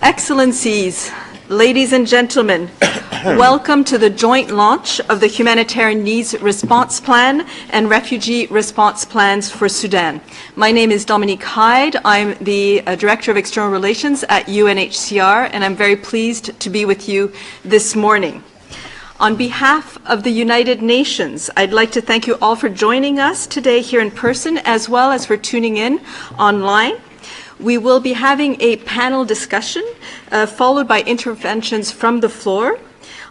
Excellencies, ladies and gentlemen, welcome to the joint launch of the Humanitarian Needs Response Plan and Refugee Response Plans for Sudan. My name is Dominique Hyde. I'm the Director of External Relations at UNHCR, and I'm very pleased to be with you this morning. On behalf of the United Nations, I'd like to thank you all for joining us today here in person, as well as for tuning in online. We will be having a panel discussion followed by interventions from the floor.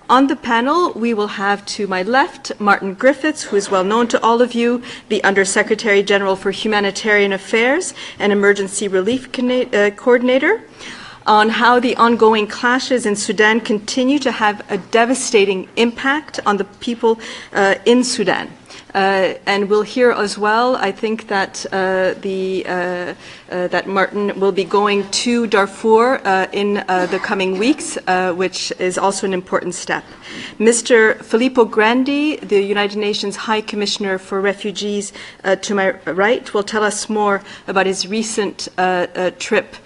On the panel, we will have to my left Martin Griffiths, who is well known to all of you, the Undersecretary General for Humanitarian Affairs and Emergency Relief Coordinator, on how the ongoing clashes in Sudan continue to have a devastating impact on the people in Sudan. And we'll hear as well, I think that that Martin will be going to Darfur in the coming weeks, which is also an important step. Mr. Filippo Grandi, the United Nations High Commissioner for Refugees, to my right, will tell us more about his recent trip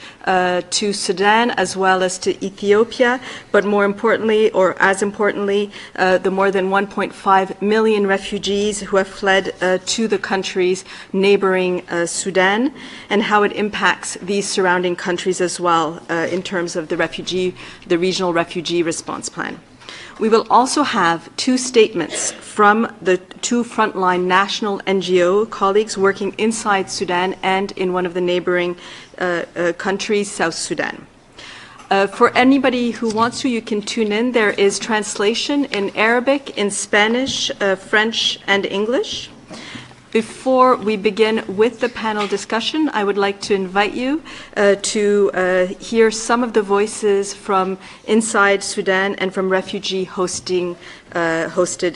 to Sudan as well as to Ethiopia, but more importantly, or as importantly, the more than 1.5 million refugees who have fled to the countries neighboring Sudan, and how it impacts these surrounding countries as well in terms of the regional refugee response plan. We will also have two statements from the two frontline national NGO colleagues working inside Sudan and in one of the neighboring countries, South Sudan. For anybody who wants to, you can tune in. There is translation in Arabic, in Spanish, French, and English. Before we begin with the panel discussion, I would like to invite you to hear some of the voices from inside Sudan and from refugee hosted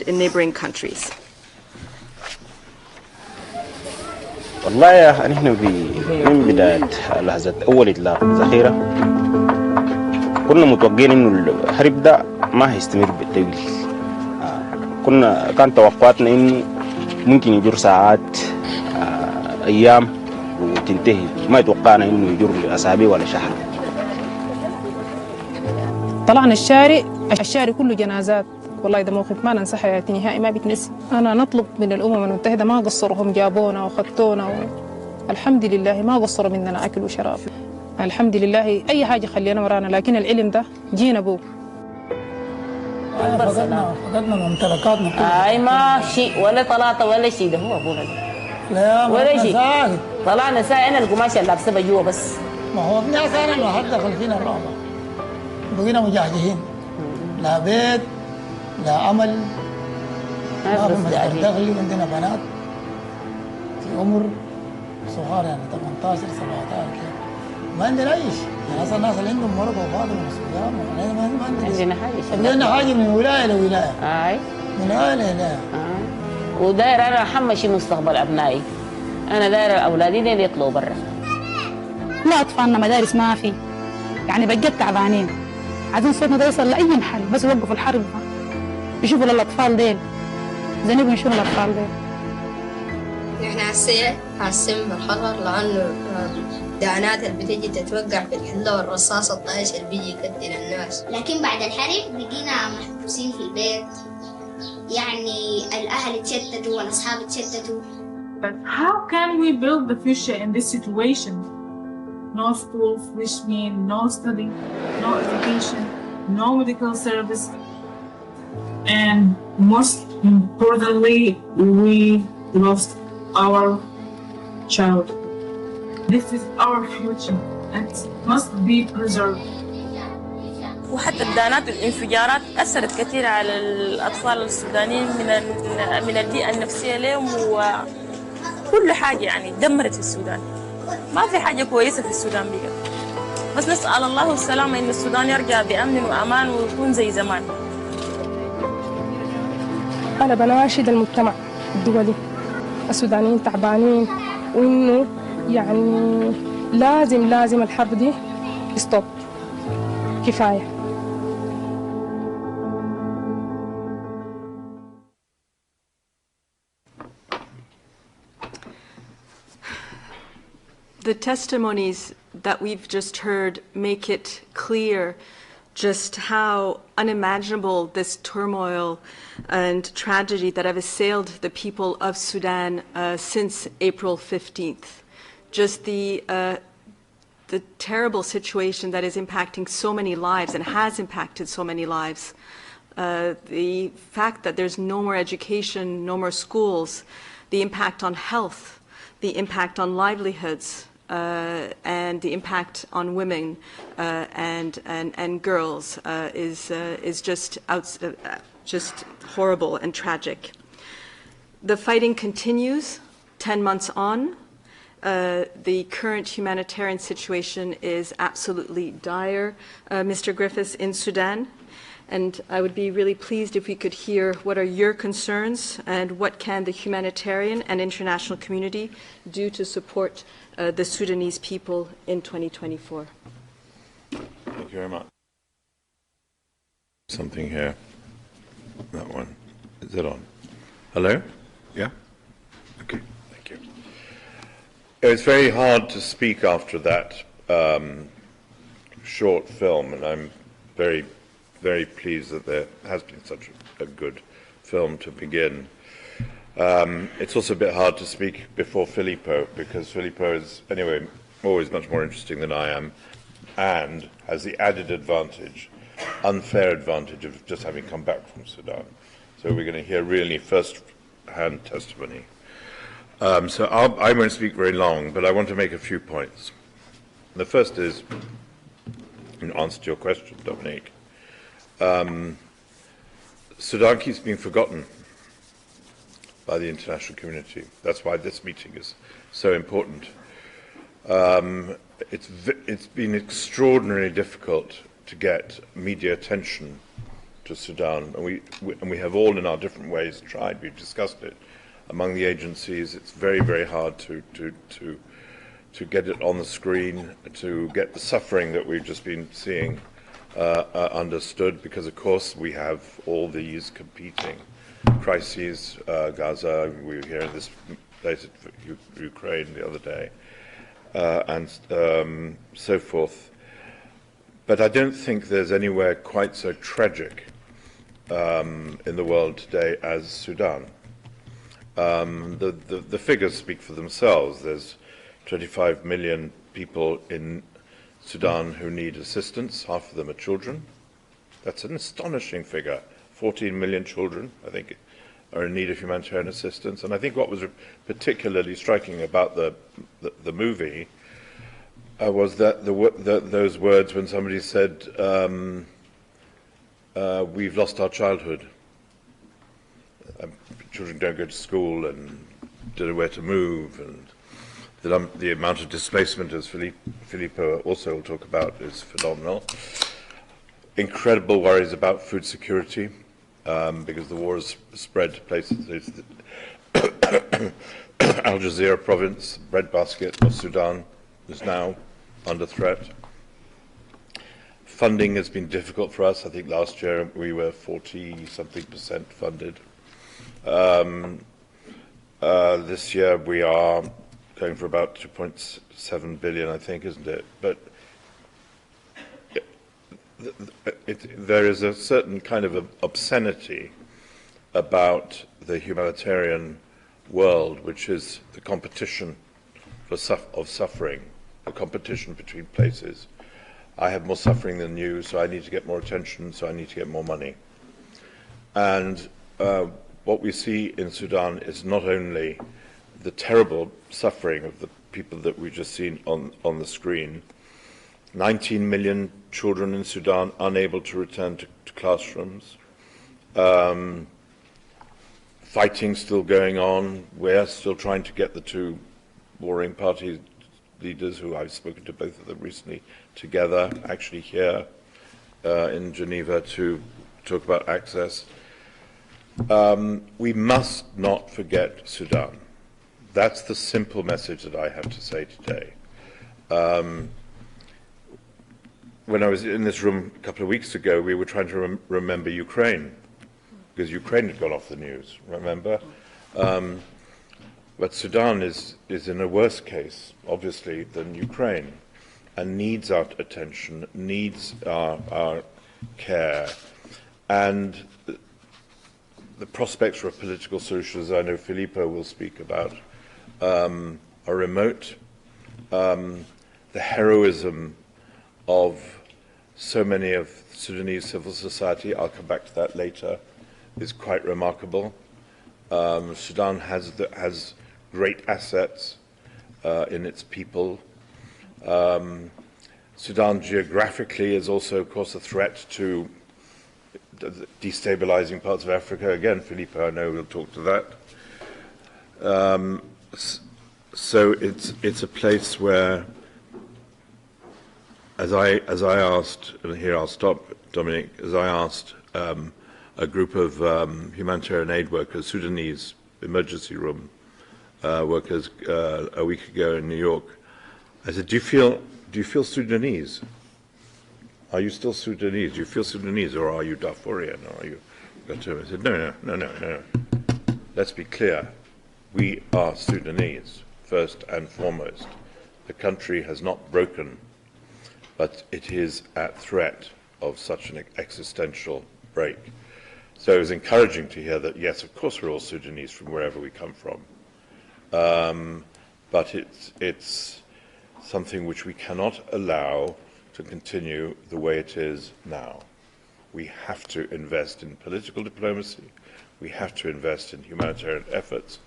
in neighboring countries. والله نحن من بداية لحظة أول إطلاق الذخيرة كنا متوقعين إنه الحرب ده ما هيستمر بالطويل. كان توقعاتنا إنه ممكن يجر ساعات أيام وتنتهي. ما يتوقعنا إنه يجر أسابيع ولا شهر. طلعنا الشارع كله جنازات. والله ده موقف ما ننسى حياتي نهائي، ما بيتنسي. أنا نطلب من الأمم المتحدة، ما قصروا، هم جابونا وخدتونا الحمد لله ما قصروا مننا أكل وشراب. الحمد لله أي حاجة خلينا ورانا، لكن العلم ده جينا بوه. فقدنا ممتلكاتنا كلها. أي ما شيء ولا طلعت ولا شيء، ده هو أبونا ده. لا ولا شيء. ساكت. طلعنا أنا القماش اللي لابسه جوا بس. ما هو ابني أنا لو حد دخل فينا الرعب. بقينا مجهزين. لا بيت لا عمل. ما في مصدر دخلي، عندنا بنات في عمر صغار يعني 18 17 كده. ما عندنا أي شيء. يعني أصلا الناس اللي عندهم مرض وفاة من السودان ما عندنا حاجة. عندنا حاجة من ولاية لولاية. من ولاية لولاية. وداير أنا حمشي مستقبل أبنائي. أنا داير أولادي اللي يطلعوا برا. لا أطفالنا مدارس ما في، يعني بجد تعبانين. عايزين صوتنا ده يوصل لأي محل، بس يوقفوا الحرب يشوفوا للأطفال ديل. زنيبوا يشوفوا الأطفال ديل. نحن حاسين بالخطر لأنه الدعانات اللي بتجي تتوقع في الحلة والرصاص الطايش اللي بيجي يقتل الناس. لكن بعد الحرب بقينا محبوسين في البيت، يعني الأهل اتشتتوا والأصحاب اتشتتوا. But how can we build the future in this situation? No schools, which mean no study, no education, no medical service, and most importantly, we lost our child. This is our future and it must be preserved. وحتى الدانات والانفجارات أثرت كثير على الأطفال السودانيين من البيئة النفسية لهم، وكل حاجة يعني دمرت في السودان. ما في حاجة كويسة في السودان بقى، بس نسأل الله السلامة إن السودان يرجع بأمن وأمان ويكون زي زمان. أنا بناشد المجتمع الدولي، السودانيين تعبانين، وإنه يعني لازم الحرب دي ستوب، كفاية. The testimonies that we've just heard make it clear just how unimaginable this turmoil and tragedy that have assailed the people of Sudan since April 15th. Just the terrible situation that is impacting so many lives and has impacted so many lives. The fact that there's no more education, no more schools, the impact on health, the impact on livelihoods, and the impact on women and girls is just horrible and tragic. The fighting continues 10 months on. The current humanitarian situation is absolutely dire, Mr. Griffiths, in Sudan. And I would be really pleased if we could hear what are your concerns and what can the humanitarian and international community do to support the Sudanese people in 2024. Thank you very much. Something here. That one. Is it on? Hello? Yeah? Okay, thank you. It's very hard to speak after that short film, and I'm very, very pleased that there has been such a good film to begin. It's also a bit hard to speak before Filippo, because Filippo is, anyway, always much more interesting than I am, and has the added advantage, unfair advantage, of just having come back from Sudan. So we're going to hear really first-hand testimony. So I won't speak very long, but I want to make a few points. The first is, in answer to your question, Dominique, Sudan keeps being forgotten by the international community. That's why this meeting is so important. It's been extraordinarily difficult to get media attention to Sudan, and we have all in our different ways tried. We've discussed it among the agencies. It's very, very hard to get it on the screen, to get the suffering that we've just been seeing understood, because of course we have all these competing crises. Gaza, we were here in this place at Ukraine the other day, and so forth. But I don't think there's anywhere quite so tragic in the world today as Sudan. The figures speak for themselves. There's 25 million people in Sudan who need assistance. Half of them are children. That's an astonishing figure. 14 million children, I think, are in need of humanitarian assistance. And I think what was particularly striking about the movie was that those words when somebody said, we've lost our childhood. Children don't go to school and don't know where to move, and the amount of displacement, as Filippo also will talk about, is phenomenal. Incredible worries about food security, because the war has spread to places. Al Jazeera province, breadbasket of Sudan, is now under threat. Funding has been difficult for us. I think last year we were 40-something% funded. This year we are going for about 2.7 billion, I think, isn't it? But there is a certain kind of obscenity about the humanitarian world, which is the competition of suffering, the competition between places. I have more suffering than you, so I need to get more attention, so I need to get more money. And what we see in Sudan is not only the terrible suffering of the people that we've just seen on the screen. 19 million children in Sudan unable to return to classrooms. Fighting still going on. We're still trying to get the two warring party leaders, who I've spoken to both of them recently, together, actually here in Geneva, to talk about access. We must not forget Sudan. That's the simple message that I have to say today. When I was in this room a couple of weeks ago, we were trying to remember Ukraine, because Ukraine had gone off the news, remember? But Sudan is in a worse case, obviously, than Ukraine, and needs our attention, needs our care, and the prospects for a political solution, as I know Filippo will speak about, are remote. The heroism of so many of Sudanese civil society, I'll come back to that later, is quite remarkable. Sudan has great assets in its people. Sudan geographically is also, of course, a threat to the destabilizing parts of Africa. Again, Filippo, I know, will talk to that. So it's a place where, as I asked, and here I'll stop, Dominic, as I asked a group of humanitarian aid workers, Sudanese emergency room workers, a week ago in New York, I said, do you feel Sudanese? Are you still Sudanese? Do you feel Sudanese, or are you Darfurian, or are you? I said, no. Let's be clear. We are Sudanese, first and foremost. The country has not broken, but it is at threat of such an existential break. So it was encouraging to hear that, yes, of course we're all Sudanese from wherever we come from. But it's something which we cannot allow to continue the way it is now. We have to invest in political diplomacy. We have to invest in humanitarian efforts.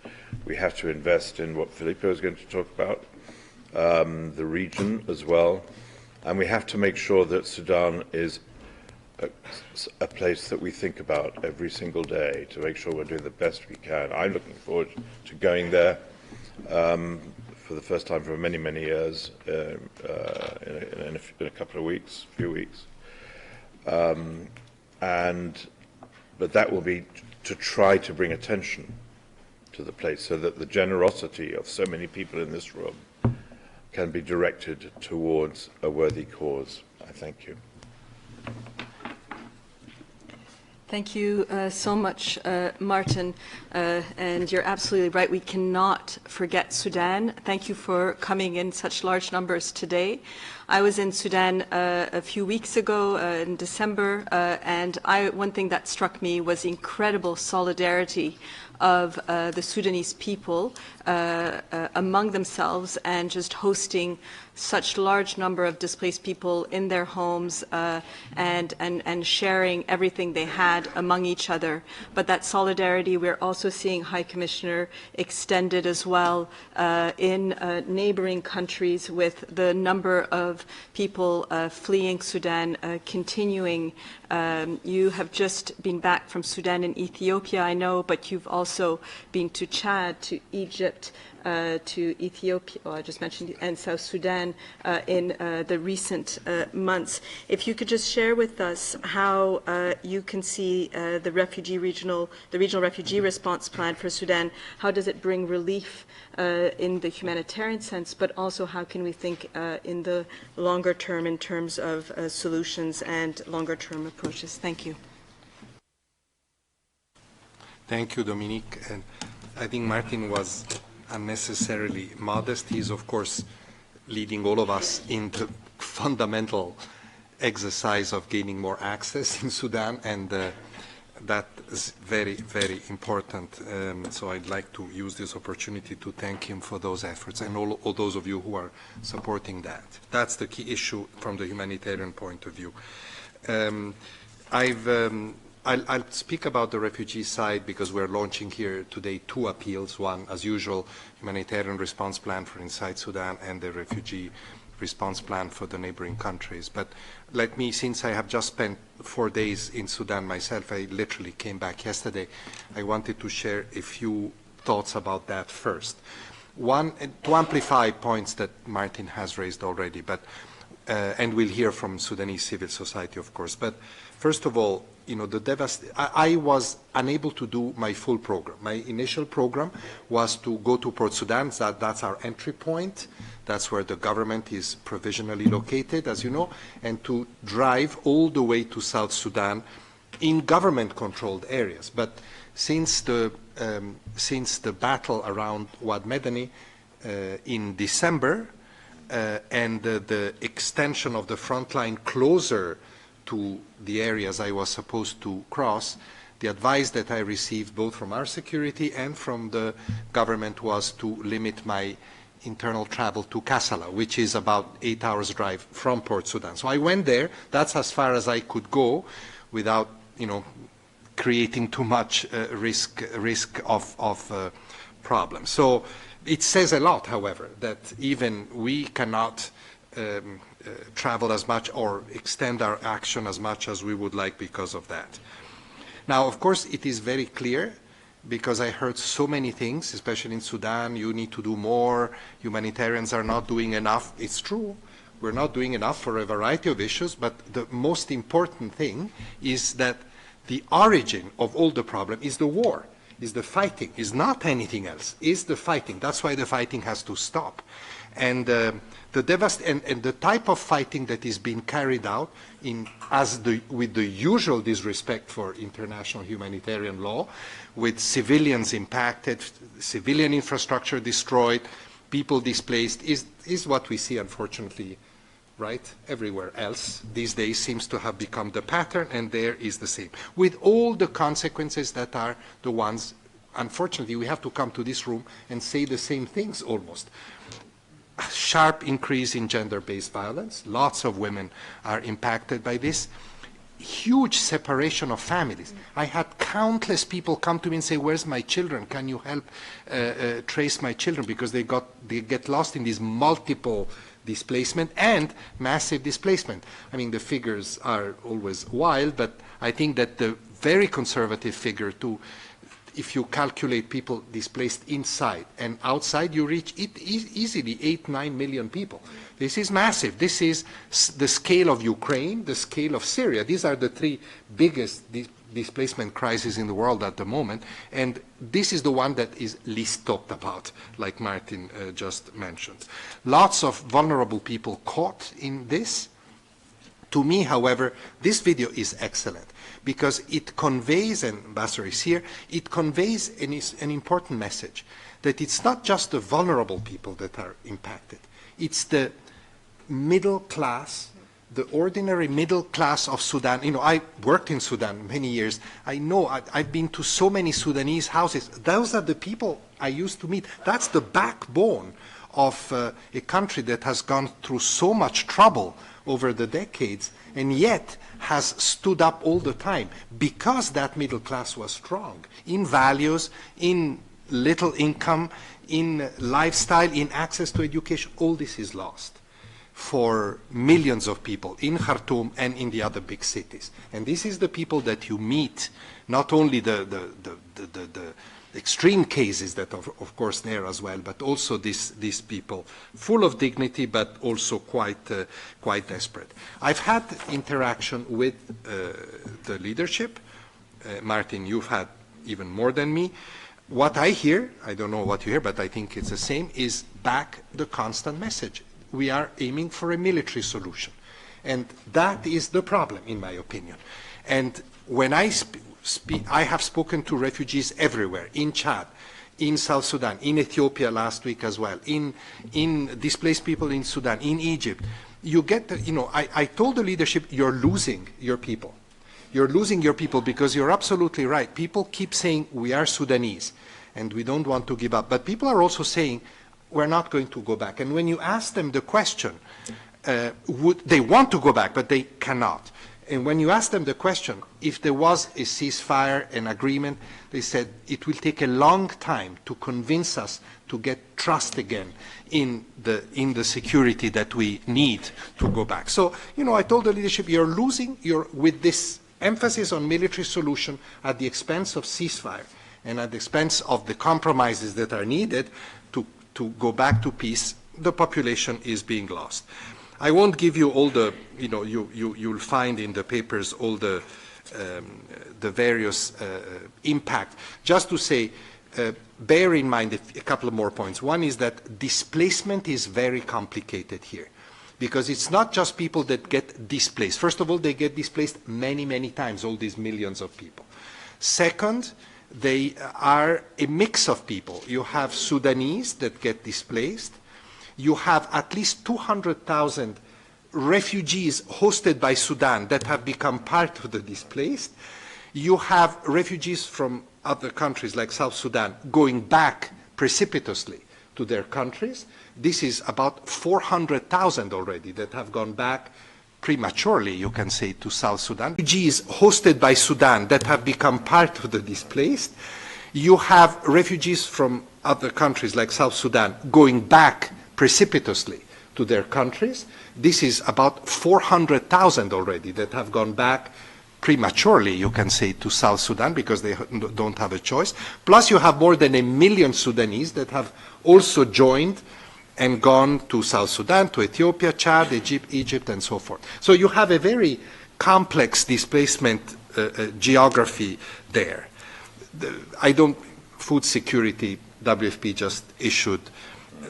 We have to invest in what Filippo is going to talk about, the region as well. And we have to make sure that Sudan is a place that we think about every single day to make sure we're doing the best we can. I'm looking forward to going there for the first time for many, many years in a couple of weeks, few weeks. But that will be to try to bring attention to the place so that the generosity of so many people in this room can be directed towards a worthy cause. I thank you. Thank you so much, Martin. And you're absolutely right. We cannot forget Sudan. Thank you for coming in such large numbers today. I was in Sudan a few weeks ago in December, and one thing that struck me was the incredible solidarity of the Sudanese people among themselves, and just hosting such large number of displaced people in their homes and sharing everything they had among each other. But that solidarity, we're also seeing, High Commissioner, extended as well in neighboring countries, with the number of people fleeing Sudan continuing. You have just been back from Sudan and Ethiopia, I know, but you've also been to Chad, to Egypt, to Ethiopia, I just mentioned, and South Sudan in the recent months. If you could just share with us how you can see the regional refugee response plan for Sudan. How does it bring relief in the humanitarian sense, but also how can we think in the longer term in terms of solutions and longer term approaches? Thank you. Thank you, Dominique. And I think Martin was unnecessarily modest. He's, of course, leading all of us in the fundamental exercise of gaining more access in Sudan, and that is very, very important. So I'd like to use this opportunity to thank him for those efforts, and all those of you who are supporting that. That's the key issue from the humanitarian point of view. I'll speak about the refugee side because we're launching here today 2 appeals. One, as usual, humanitarian response plan for inside Sudan, and the refugee response plan for the neighboring countries. But let me, since I have just spent 4 days in Sudan myself, I literally came back yesterday, I wanted to share a few thoughts about that first. One, to amplify points that Martin has raised already, but and we'll hear from Sudanese civil society, of course. But first of all, I was unable to do my full program. My initial program was to go to Port Sudan. That's our entry point. That's where the government is provisionally located, as you know, and to drive all the way to South Sudan in government-controlled areas. But since the battle around Wad Medani in December and the extension of the front line closer to the areas I was supposed to cross, the advice that I received both from our security and from the government was to limit my internal travel to Kassala, which is about 8 hours drive from Port Sudan. So I went there. That's as far as I could go without, creating too much risk of problems. So it says a lot, however, that even we cannot travel as much or extend our action as much as we would like because of that. Now, of course, it is very clear, because I heard so many things, especially in Sudan, you need to do more, humanitarians are not doing enough. It's true, we're not doing enough for a variety of issues, but the most important thing is that the origin of all the problem is the war, is the fighting, is not anything else, is the fighting. That's why the fighting has to stop. And the type of fighting that is being carried out with the usual disrespect for international humanitarian law, with civilians impacted, civilian infrastructure destroyed, people displaced, is what we see, unfortunately, right, everywhere else these days seems to have become the pattern, and there is the same. With all the consequences that are the ones, unfortunately, we have to come to this room and say the same things almost. A sharp increase in gender-based violence. Lots of women are impacted by this. Huge separation of families. I had countless people come to me and say, where's my children? Can you help trace my children? Because they get lost in these multiple displacement and massive displacement. I mean, the figures are always wild, but I think that the very conservative figure too, if you calculate people displaced inside and outside, you reach it easily 8-9 million people. This is massive. This is the scale of Ukraine, the scale of Syria. These are the three biggest displacement crises in the world at the moment, and this is the one that is least talked about, like Martin just mentioned. Lots of vulnerable people caught in this. To me, however, this video is excellent because it conveys, and Ambassador is here, it conveys an important message, that it's not just the vulnerable people that are impacted. It's the middle class, the ordinary middle class of Sudan. You know, I worked in Sudan many years. I know, I've been to so many Sudanese houses. Those are the people I used to meet. That's the backbone of a country that has gone through so much trouble over the decades, and yet has stood up all the time because that middle class was strong in values, in little income, in lifestyle, in access to education. All this is lost for millions of people in Khartoum and in the other big cities. And this is the people that you meet, not only the extreme cases that of course there as well, but also these people full of dignity, but also quite desperate. I've had interaction with the leadership. Martin, you've had even more than me. What I hear, I don't know what you hear, but I think it's the same, is back the constant message. We are aiming for a military solution. And that is the problem, in my opinion. And when I have spoken to refugees everywhere, in Chad, in South Sudan, in Ethiopia last week as well, in displaced people in Sudan, in Egypt. You get, I told the leadership, you're losing your people. You're losing your people because you're absolutely right. People keep saying, we are Sudanese and we don't want to give up. But people are also saying, we're not going to go back. And when you ask them the question, they want to go back, but they cannot. And when you ask them the question, if there was a ceasefire, an agreement, they said it will take a long time to convince us to get trust again in the security that we need to go back. So, I told the leadership, you're losing with this emphasis on military solution at the expense of ceasefire and at the expense of the compromises that are needed to go back to peace. The population is being lost. I won't give you all the, you'll find in the papers all the various impact. Just to say, bear in mind a couple of more points. One is that displacement is very complicated here because it's not just people that get displaced. First of all, they get displaced many, many times, all these millions of people. Second, they are a mix of people. You have Sudanese that get displaced. You have at least 200,000 refugees hosted by Sudan that have become part of the displaced. You have refugees from other countries like South Sudan going back precipitously to their countries. This is about 400,000 already that have gone back prematurely, you can say, to South Sudan. Refugees hosted by Sudan that have become part of the displaced. You have refugees from other countries like South Sudan going back precipitously to their countries. This is about 400,000 already that have gone back prematurely, you can say, to South Sudan because they don't have a choice. Plus you have more than 1 million Sudanese that have also joined and gone to South Sudan, to Ethiopia, Chad, Egypt, and so forth. So you have a very complex displacement geography there. Food security, WFP just issued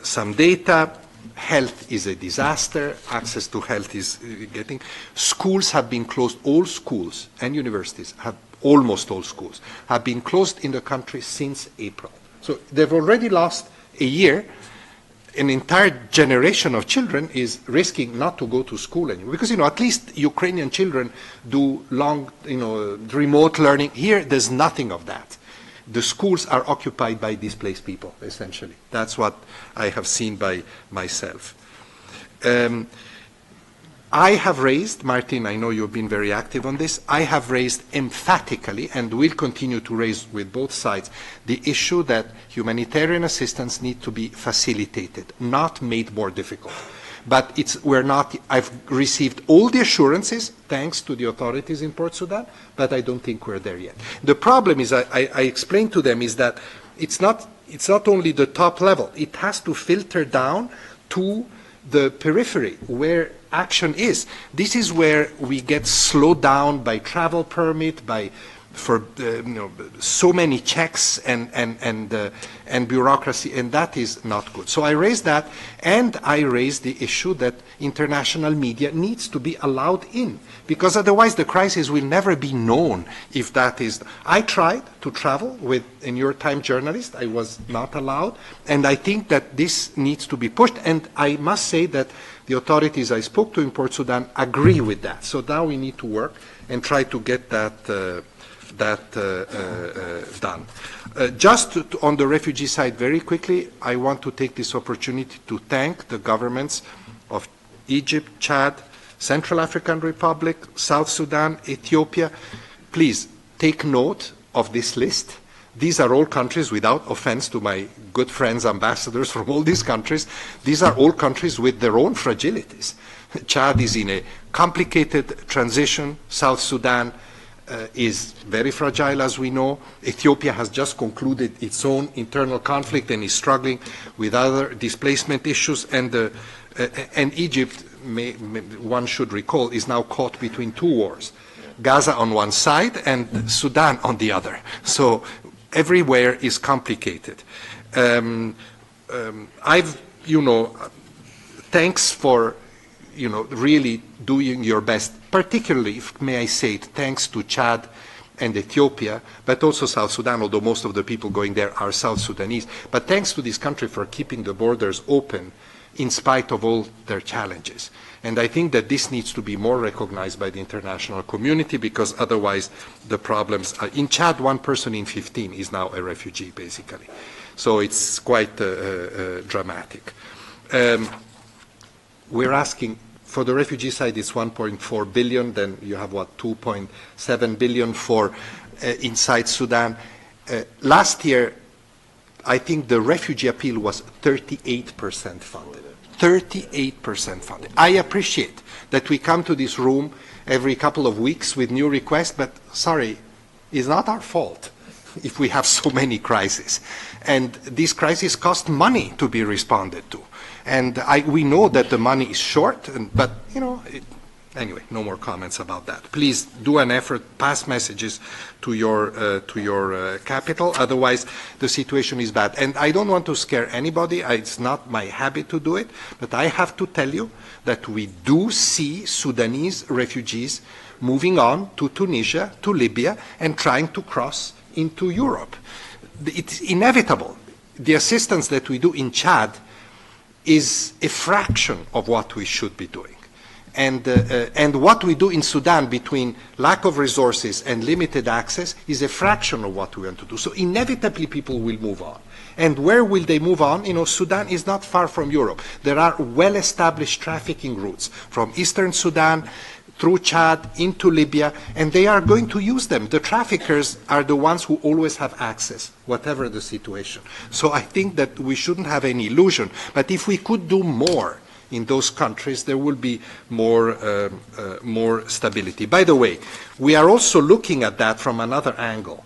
some data. Health is a disaster. Access to health is getting. Schools have been closed. All schools and universities almost all schools, have been closed in the country since April. So they've already lost a year. An entire generation of children is risking not to go to school anymore. Because, at least Ukrainian children do long, remote learning. Here, there's nothing of that. The schools are occupied by displaced people, essentially. That's what I have seen by myself. I have raised, Martin, I know you've been very active on this, I have raised emphatically, and will continue to raise with both sides, the issue that humanitarian assistance needs to be facilitated, not made more difficult. But I've received all the assurances, thanks to the authorities in Port Sudan, but I don't think we're there yet. The problem is, I explained to them, is that it's not only the top level, it has to filter down to the periphery where action is. This is where we get slowed down by travel permit, for so many checks and bureaucracy, and that is not good. So I raised that, and I raised the issue that international media needs to be allowed in, because otherwise the crisis will never be known if that is. I tried to travel with a New York Times journalist. I was not allowed, and I think that this needs to be pushed, and I must say that the authorities I spoke to in Port Sudan agree with that. So now we need to work and try to get that done. Just on the refugee side, very quickly, I want to take this opportunity to thank the governments of Egypt, Chad, Central African Republic, South Sudan, Ethiopia. Please take note of this list. These are all countries, without offense to my good friends, ambassadors from all these countries, these are all countries with their own fragilities. Chad is in a complicated transition. South Sudan is very fragile, as we know. Ethiopia has just concluded its own internal conflict and is struggling with other displacement issues. And Egypt, one should recall, is now caught between two wars. Gaza on one side and Sudan on the other. So everywhere is complicated. Thanks for really doing your best, particularly, may I say it, thanks to Chad and Ethiopia, but also South Sudan, although most of the people going there are South Sudanese. But thanks to this country for keeping the borders open in spite of all their challenges. And I think that this needs to be more recognized by the international community, because otherwise the problems are. In Chad, 1 person in 15 is now a refugee, basically. So it's quite dramatic. We're asking, for the refugee side, it's 1.4 billion. Then you have, 2.7 billion for inside Sudan. Last year, I think the refugee appeal was 38% funded. 38% funded. I appreciate that we come to this room every couple of weeks with new requests, but sorry, it's not our fault if we have so many crises. And these crises cost money to be responded to. And we know that the money is short, but Anyway, no more comments about that. Please do an effort, pass messages to your capital. Otherwise, the situation is bad. And I don't want to scare anybody. It's not my habit to do it. But I have to tell you that we do see Sudanese refugees moving on to Tunisia, to Libya, and trying to cross into Europe. It's inevitable. The assistance that we do in Chad is a fraction of what we should be doing. And what we do in Sudan between lack of resources and limited access is a fraction of what we want to do. So inevitably people will move on. And where will they move on? You know, Sudan is not far from Europe. There are well-established trafficking routes from eastern Sudan through Chad into Libya, and they are going to use them. The traffickers are the ones who always have access, whatever the situation. So I think that we shouldn't have any illusion. But if we could do more in those countries, there will be more stability. By the way, we are also looking at that from another angle.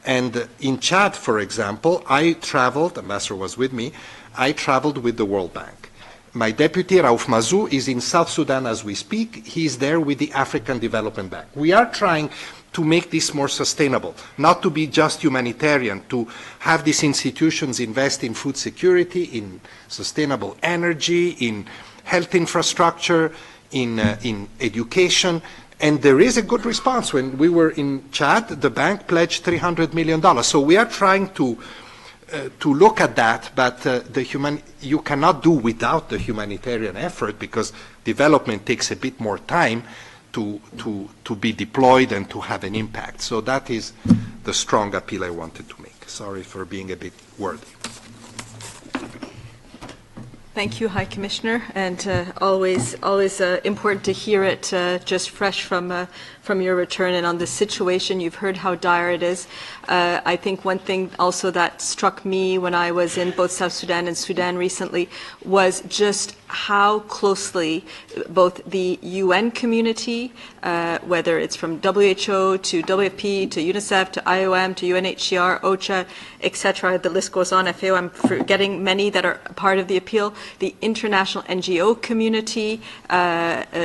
And in Chad, for example, I traveled, Ambassador was with me, I traveled with the World Bank. My deputy, Raouf Mazou, is in South Sudan as we speak. He is there with the African Development Bank. We are trying to make this more sustainable, not to be just humanitarian, to have these institutions invest in food security, in sustainable energy, in health infrastructure, in education. And there is a good response. When we were in Chad, the bank pledged $300 million. So we are trying to look at that, but you cannot do without the humanitarian effort, because development takes a bit more time to be deployed and to have an impact. So that is the strong appeal I wanted to make. Sorry for being a bit wordy. Thank you, High Commissioner, and always important to hear it just fresh from your return. And on the situation, you've heard how dire it is. I think one thing also that struck me when I was in both South Sudan and Sudan recently was just how closely both the UN community, whether it's from WHO to WFP to UNICEF to IOM to UNHCR, OCHA, etc., the list goes on. FAO, I'm forgetting many that are part of the appeal. The international NGO community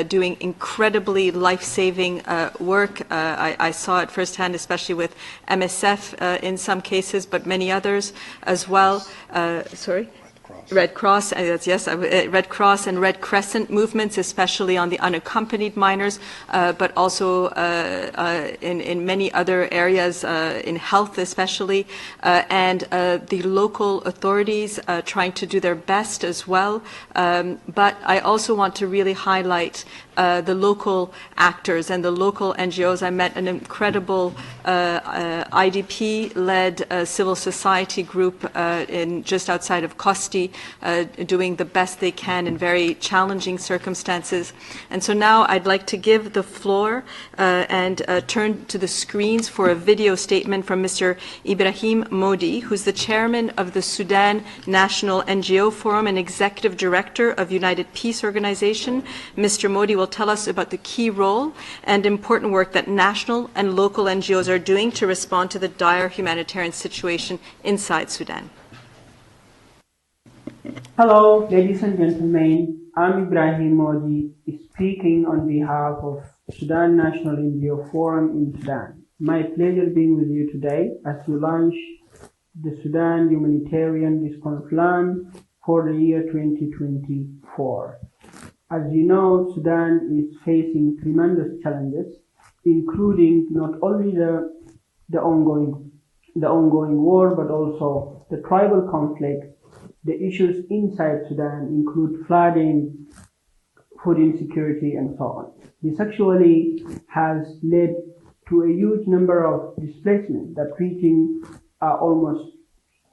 doing incredibly life-saving work. I saw it firsthand, especially with MSF in some cases, but many others as well. Red Cross, yes, Red Cross and Red Crescent movements, especially on the unaccompanied minors, but also in many other areas, in health especially, and the local authorities trying to do their best as well. But I also want to really highlight the local actors and the local NGOs. I met an incredible IDP-led civil society group in just outside of Kosti, doing the best they can in very challenging circumstances. And so now I'd like to give the floor and turn to the screens for a video statement from Mr. Ibrahim Modi, who's the chairman of the Sudan National NGO Forum and executive director of United Peace Organization. Mr. Modi will tell us about the key role and important work that national and local NGOs are doing to respond to the dire humanitarian situation inside Sudan. Hello, ladies and gentlemen. I'm Ibrahim Modi, speaking on behalf of Sudan National NGO Forum in Sudan. My pleasure being with you today as we launch the Sudan Humanitarian Response Plan for the year 2024. As you know, Sudan is facing tremendous challenges, including not only the ongoing war, but also the tribal conflicts. The issues inside Sudan include flooding, food insecurity, and so on. This actually has led to a huge number of displacements that reaching almost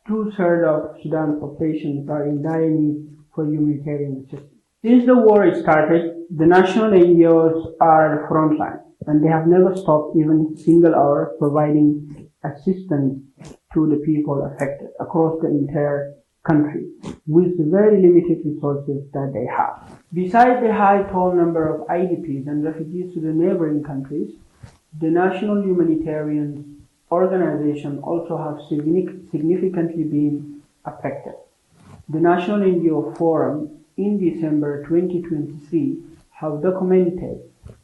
2/3 of Sudan's population are in dire need for humanitarian assistance. Since the war started, the national NGOs are at the front line, and they have never stopped even a single hour providing assistance to the people affected across the entire country with the very limited resources that they have. Besides the high toll number of IDPs and refugees to the neighboring countries, the National Humanitarian Organization also have significantly been affected. The National NGO Forum in December 2023 have documented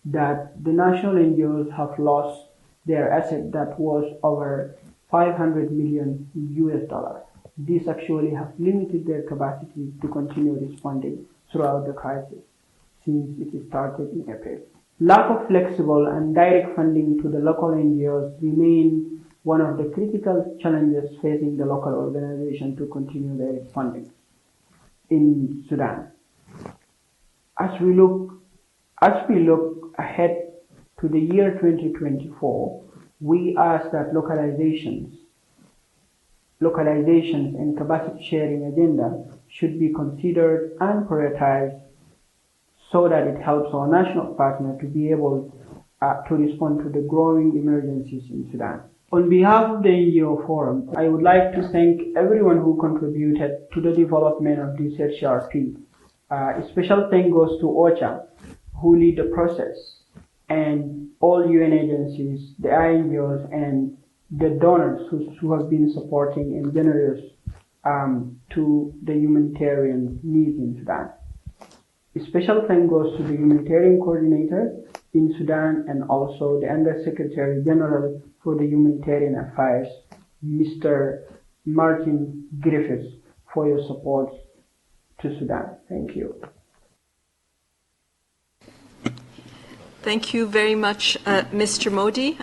that the national NGOs have lost their asset that was over 500 million US dollars. This actually has limited their capacity to continue responding throughout the crisis since it started in April. Lack of flexible and direct funding to the local NGOs remain one of the critical challenges facing the local organization to continue their funding in Sudan. As we look ahead to the year 2024, we ask that localizations and capacity sharing agenda should be considered and prioritized so that it helps our national partner to be able to respond to the growing emergencies in Sudan. On behalf of the NGO Forum, I would like to thank everyone who contributed to the development of this HRP. A special thank goes to OCHA, who lead the process, and all UN agencies, the NGOs, and the donors who have been supporting and generous to the humanitarian needs in Sudan. A special thank goes to the humanitarian coordinator in Sudan and also the Undersecretary General for the Humanitarian Affairs, Mr. Martin Griffiths, for your support to Sudan. Thank you. Thank you very much, Mr. Modi.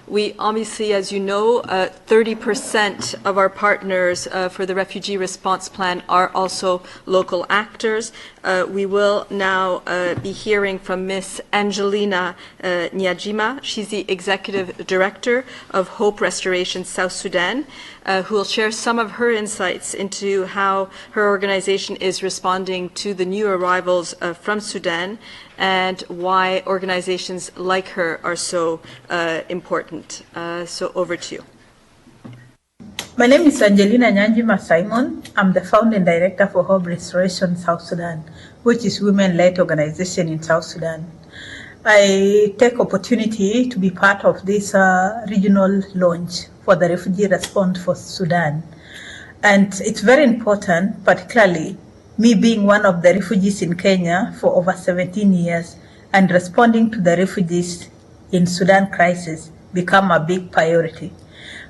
We obviously, as you know, 30% of our partners for the refugee response plan are also local actors. We will now be hearing from Ms. Angelina Nyajima. She's the Executive Director of Hope Restoration South Sudan, who will share some of her insights into how her organization is responding to the new arrivals from Sudan and why organizations like her are so important. So over to you. My name is Angelina Nyanjima Simon. I'm the founding director for Hope Restoration South Sudan, which is a women-led organization in South Sudan. I take opportunity to be part of this regional launch for the refugee response for Sudan. And it's very important, particularly me being one of the refugees in Kenya for over 17 years and responding to the refugees in Sudan crisis become a big priority.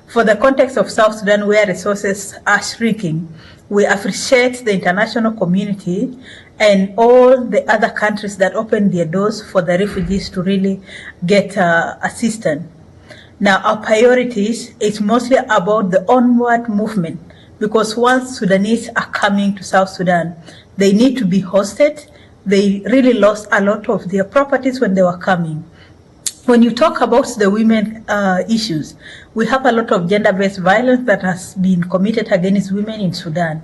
For the context of South Sudan, where resources are shrinking, we appreciate the international community and all the other countries that open their doors for the refugees to really get assistance. Now, our priorities is mostly about the onward movement, because once Sudanese are coming to South Sudan, they need to be hosted. They really lost a lot of their properties when they were coming. When you talk about the women issues, we have a lot of gender-based violence that has been committed against women in Sudan.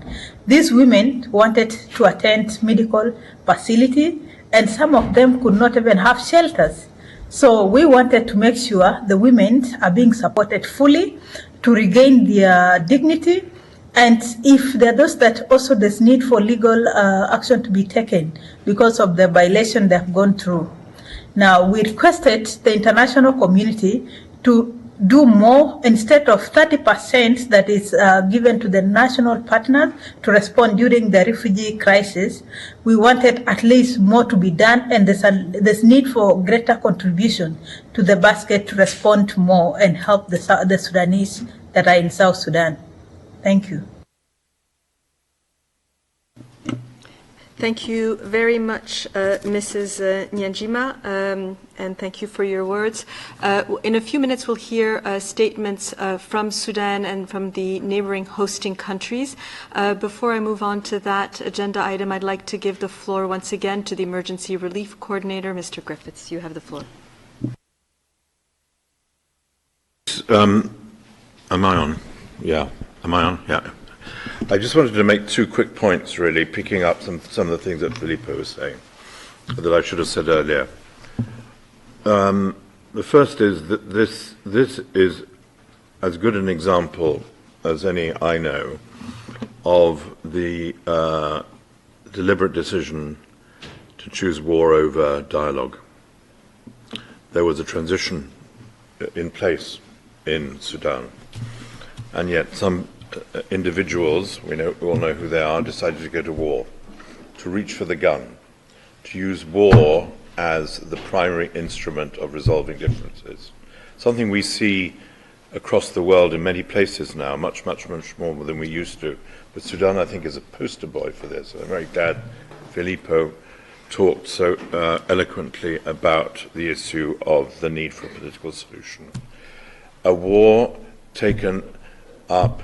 These women wanted to attend medical facility, and some of them could not even have shelters. So we wanted to make sure the women are being supported fully to regain their dignity. And if there are those that also there's need for legal action to be taken because of the violation they have gone through. Now, we requested the international community to do more. Instead of 30% that is given to the national partners to respond during the refugee crisis, we wanted at least more to be done, and there's need for greater contribution to the basket to respond more and help the Sudanese that are in South Sudan. Thank you. Thank you very much, Mrs. Nyanjima, and thank you for your words. In a few minutes, we'll hear statements from Sudan and from the neighboring hosting countries. Before I move on to that agenda item, I'd like to give the floor once again to the Emergency Relief Coordinator, Mr. Griffiths. You have the floor. Am I on? Yeah. Am I on? Yeah. I just wanted to make two quick points, really, picking up some of the things that Filippo was saying that I should have said earlier. The first is that this is as good an example as any I know of the deliberate decision to choose war over dialogue. There was a transition in place in Sudan, and yet some individuals, we all know who they are, decided to go to war, to reach for the gun, to use war as the primary instrument of resolving differences. Something we see across the world in many places now, much more than we used to. But Sudan, I think, is a poster boy for this. I'm very glad Filippo talked so eloquently about the issue of the need for a political solution. A war taken up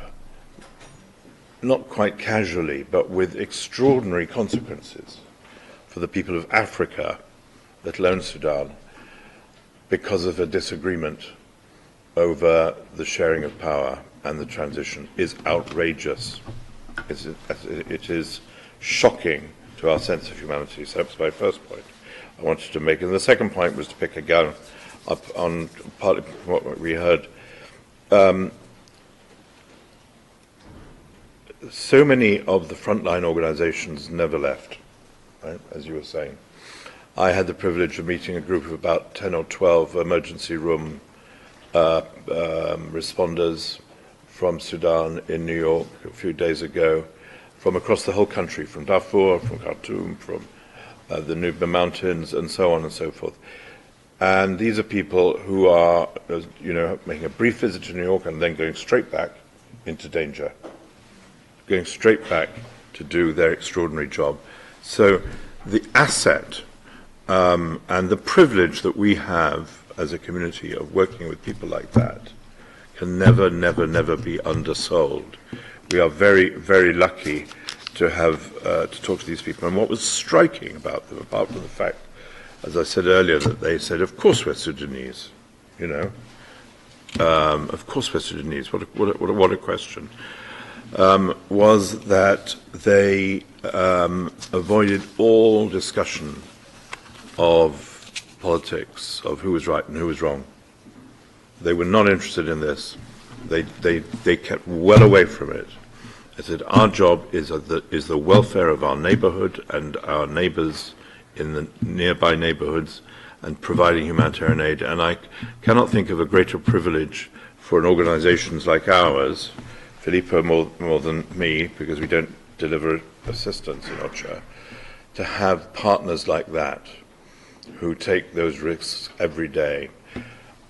not quite casually, but with extraordinary consequences for the people of Africa, let alone Sudan, because of a disagreement over the sharing of power and the transition, is outrageous. It is shocking to our sense of humanity. So that's my first point I wanted to make. And the second point was to pick again up on partly what we heard. So many of the frontline organizations never left, right, as you were saying. I had the privilege of meeting a group of about 10 or 12 emergency room responders from Sudan in New York a few days ago, from across the whole country, from Darfur, from Khartoum, from the Nuba Mountains, and so on and so forth. And these are people who are, making a brief visit to New York and then going straight back into danger, going straight back to do their extraordinary job. So the asset and the privilege that we have as a community of working with people like that can never, never, never be undersold. We are very, very lucky to have to talk to these people. And what was striking about them, apart from the fact, as I said earlier, that they said, "Of course we're Sudanese," of course we're Sudanese. What a question. Was that they avoided all discussion of politics, of who was right and who was wrong. They were not interested in this. They kept well away from it. They said, our job is the welfare of our neighborhood and our neighbors in the nearby neighborhoods and providing humanitarian aid. And I cannot think of a greater privilege for an organizations like ours, Filippo more than me, because we don't deliver assistance in OCHA, to have partners like that who take those risks every day.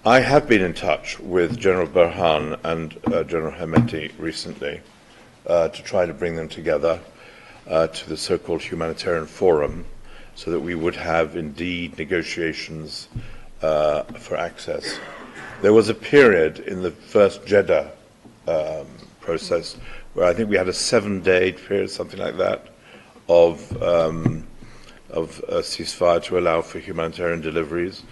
I have been in touch with General Burhan and General Hemeti recently to try to bring them together to the so-called humanitarian forum so that we would have indeed negotiations for access. There was a period in the first Jeddah process where I think we had a 7-day period, something like that, of a ceasefire to allow for humanitarian deliveries.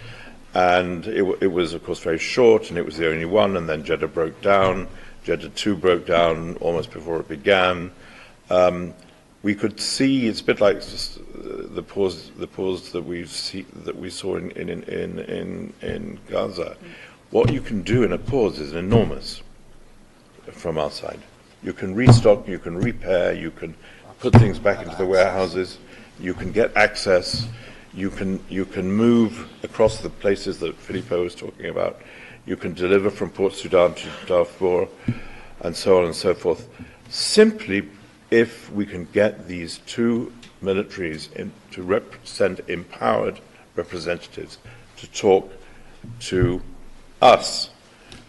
And it was, of course, very short, and it was the only one, and then Jeddah broke down. Jeddah 2 broke down almost before it began. We could see, it's a bit like just the pause that we saw in Gaza. What you can do in a pause is enormous from our side. You can restock, you can repair, you can put things back into the warehouses, you can get access, you can move across the places that Filippo was talking about, you can deliver from Port Sudan to Darfur, and so on and so forth. Simply, if we can get these two militaries to represent empowered representatives to talk to us.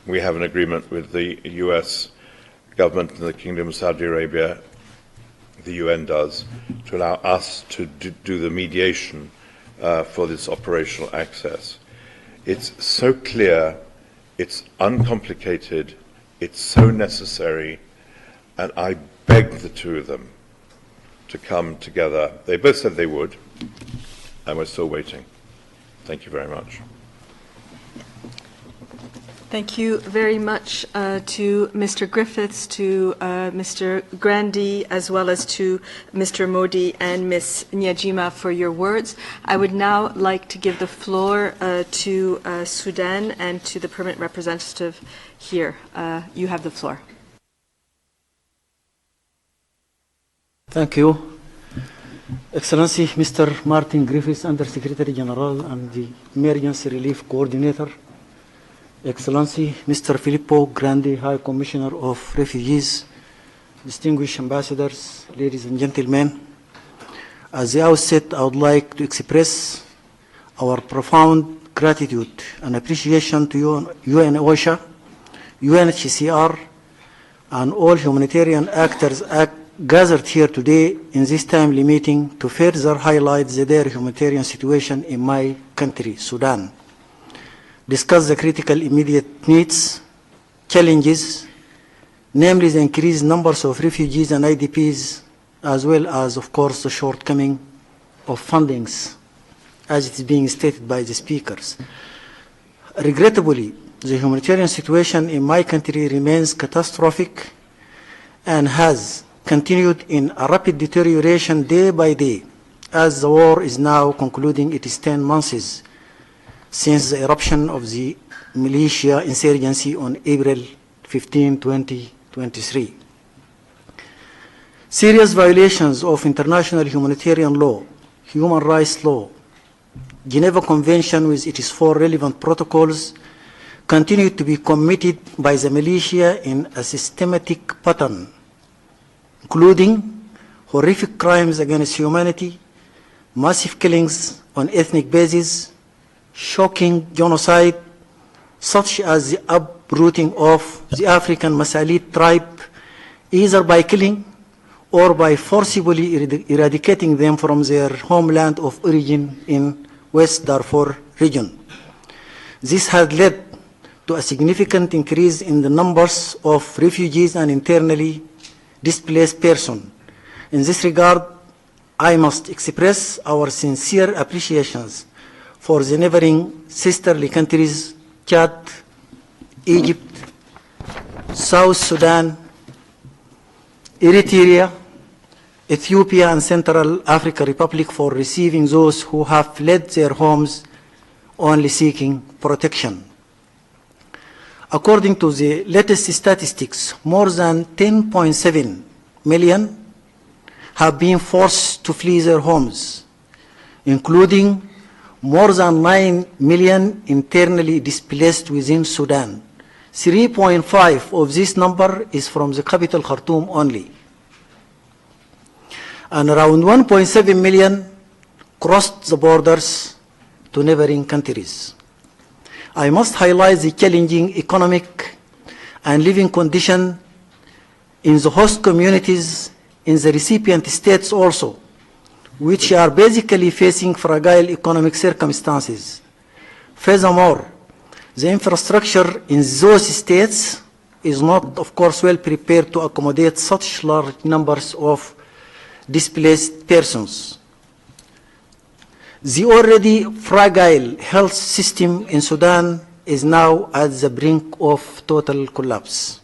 We have an agreement with the US government and the Kingdom of Saudi Arabia, the UN does, to allow us to do the mediation for this operational access. It's so clear, it's uncomplicated, it's so necessary, and I beg the two of them to come together. They both said they would, and we're still waiting. Thank you very much. Thank you very much to Mr. Griffiths, to Mr. Grandi, as well as to Mr. Modi and Ms. Nyajima for your words. I would now like to give the floor to Sudan and to the permanent representative here. You have the floor. Thank you. Excellency Mr. Martin Griffiths, Under Secretary General and the Emergency Relief Coordinator. Excellency Mr. Filippo Grandi, High Commissioner of Refugees, distinguished ambassadors, ladies and gentlemen. At the outset, I would like to express our profound gratitude and appreciation to UN OSHA, UNHCR, and all humanitarian actors gathered here today in this timely meeting to further highlight the dire humanitarian situation in my country, Sudan, discuss the critical immediate needs, challenges, namely the increased numbers of refugees and IDPs, as well as, of course, the shortcoming of fundings, as it is being stated by the speakers. Regrettably, the humanitarian situation in my country remains catastrophic and has continued in a rapid deterioration day by day, as the war is now concluding its 10 months since the eruption of the militia insurgency on April 15, 2023. Serious violations of international humanitarian law, human rights law, Geneva Convention with its 4 relevant protocols continue to be committed by the militia in a systematic pattern, including horrific crimes against humanity, massive killings on ethnic basis, shocking genocide, such as the uprooting of the African Masalit tribe, either by killing or by forcibly eradicating them from their homeland of origin in West Darfur region. This has led to a significant increase in the numbers of refugees and internally displaced persons. In this regard, I must express our sincere appreciations for the neighboring sisterly countries, Chad, Egypt, South Sudan, Eritrea, Ethiopia, and Central African Republic for receiving those who have fled their homes only seeking protection. According to the latest statistics, more than 10.7 million have been forced to flee their homes, including more than 9 million internally displaced within Sudan. 3.5 of this number is from the capital Khartoum only. And around 1.7 million crossed the borders to neighboring countries. I must highlight the challenging economic and living condition in the host communities in the recipient states also, which are basically facing fragile economic circumstances. Furthermore, the infrastructure in those states is not, of course, well prepared to accommodate such large numbers of displaced persons. The already fragile health system in Sudan is now at the brink of total collapse.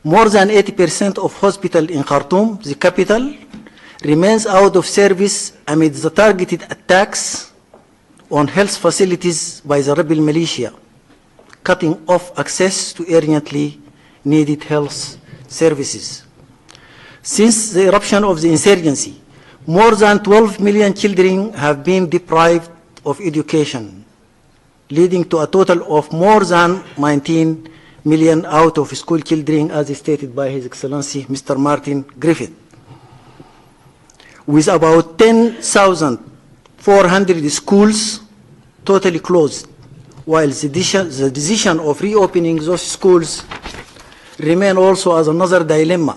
More than 80% of hospitals in Khartoum, the capital, remains out of service amid the targeted attacks on health facilities by the rebel militia, cutting off access to urgently needed health services. Since the eruption of the insurgency, more than 12 million children have been deprived of education, leading to a total of more than 19 million out of school children, as stated by His Excellency Mr. Martin Griffiths, with about 10,400 schools totally closed, while the decision of reopening those schools remain also as another dilemma,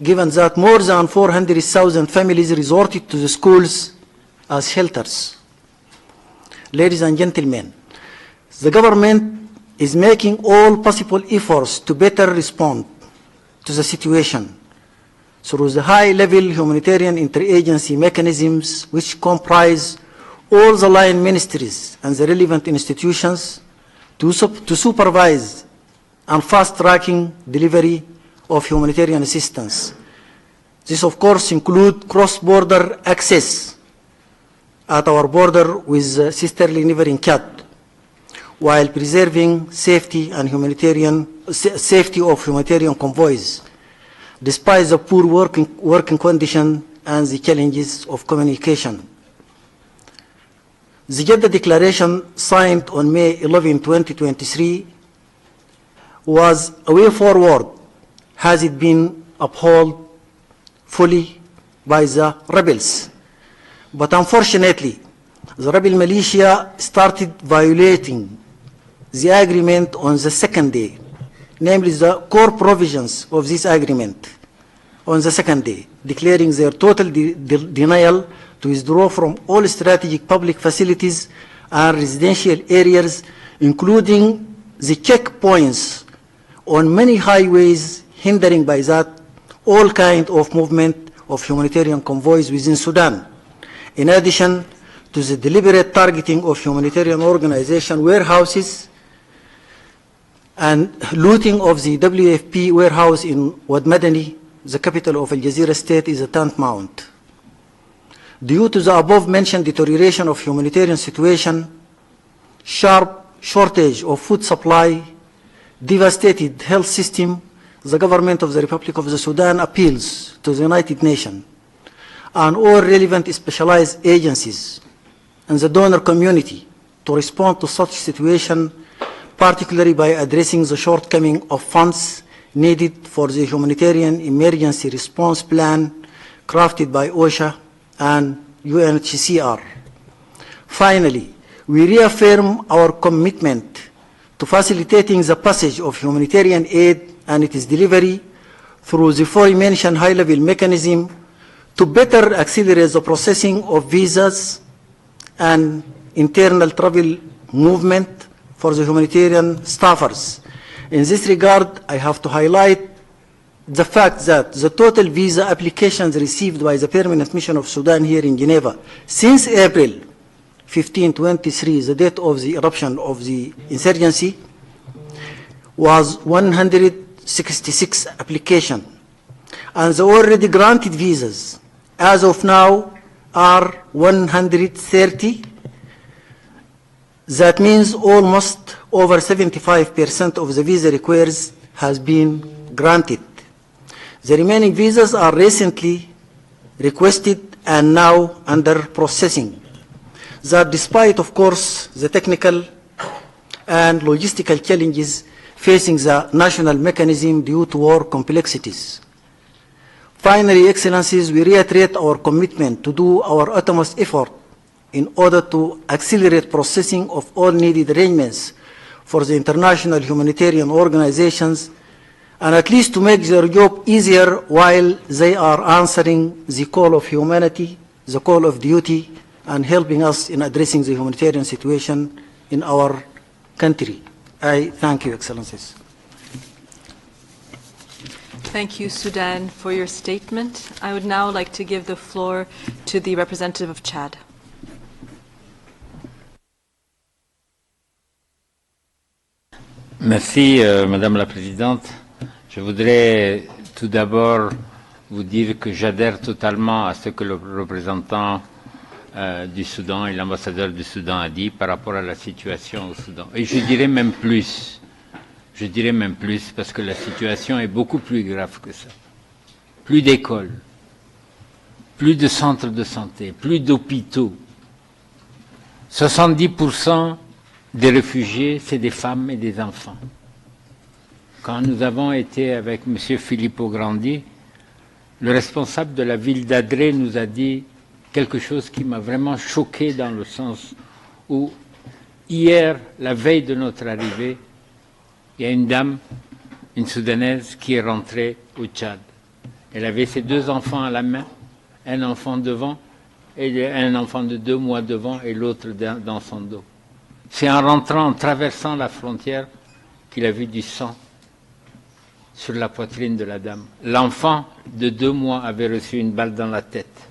given that more than 400,000 families resorted to the schools as shelters. Ladies and gentlemen, the government is making all possible efforts to better respond to the situation through the high-level humanitarian interagency mechanisms, which comprise all the line ministries and the relevant institutions to supervise and fast-tracking delivery of humanitarian assistance. This, of course, includes cross-border access at our border with sisterly neighboring Chad, while preserving safety of humanitarian convoys, despite the poor working conditions and the challenges of communication. The Jeddah Declaration, signed on May 11, 2023, was a way forward. Has it been upheld fully by the rebels? But unfortunately, the rebel militia started violating the agreement on the second day, namely the core provisions of this agreement on the second day, declaring their total denial to withdraw from all strategic public facilities and residential areas, including the checkpoints on many highways, hindering by that all kind of movement of humanitarian convoys within Sudan. In addition to the deliberate targeting of humanitarian organization warehouses and looting of the WFP warehouse in Wad Madani, the capital of Al Jazeera state, is a tantamount. Due to the above-mentioned deterioration of humanitarian situation, sharp shortage of food supply, devastated health system, the government of the Republic of the Sudan appeals to the United Nations and all relevant specialized agencies and the donor community to respond to such situation, particularly by addressing the shortcoming of funds needed for the humanitarian emergency response plan crafted by OSHA and UNHCR. Finally, we reaffirm our commitment to facilitating the passage of humanitarian aid and its delivery through the aforementioned high-level mechanism to better accelerate the processing of visas and internal travel movement for the humanitarian staffers. In this regard, I have to highlight the fact that the total visa applications received by the Permanent Mission of Sudan here in Geneva since April 1523, the date of the eruption of the insurgency, was 166 applications. And the already granted visas as of now are 130. That means almost over 75% of the visa requires has been granted. The remaining visas are recently requested and now under processing. That despite, of course, the technical and logistical challenges facing the national mechanism due to war complexities. Finally, Excellencies, we reiterate our commitment to do our utmost effort in order to accelerate processing of all needed arrangements for the international humanitarian organizations and at least to make their job easier while they are answering the call of humanity, the call of duty, and helping us in addressing the humanitarian situation in our country. I thank you, Excellencies. Thank you, Sudan, for your statement. I would now like to give the floor to the representative of Chad. Merci, Madame la Présidente. Je voudrais tout d'abord vous dire que j'adhère totalement à ce que le représentant du Soudan et l'ambassadeur du Soudan a dit par rapport à la situation au Soudan. Et je dirais même plus. Je dirais même plus parce que la situation est beaucoup plus grave que ça. Plus d'écoles, plus de centres de santé, plus d'hôpitaux. 70% des réfugiés, c'est des femmes et des enfants. Quand nous avons été avec M. Filippo Grandi, le responsable de la ville d'Adré nous a dit quelque chose qui m'a vraiment choqué dans le sens où hier, la veille de notre arrivée, il y a une dame, une Soudanaise, qui est rentrée au Tchad. Elle avait ses 2 enfants à la main, un enfant devant, et un enfant de 2 mois devant et l'autre dans son dos. C'est en rentrant, en traversant la frontière, qu'il a vu du sang sur la poitrine de la dame. L'enfant de 2 mois avait reçu une balle dans la tête.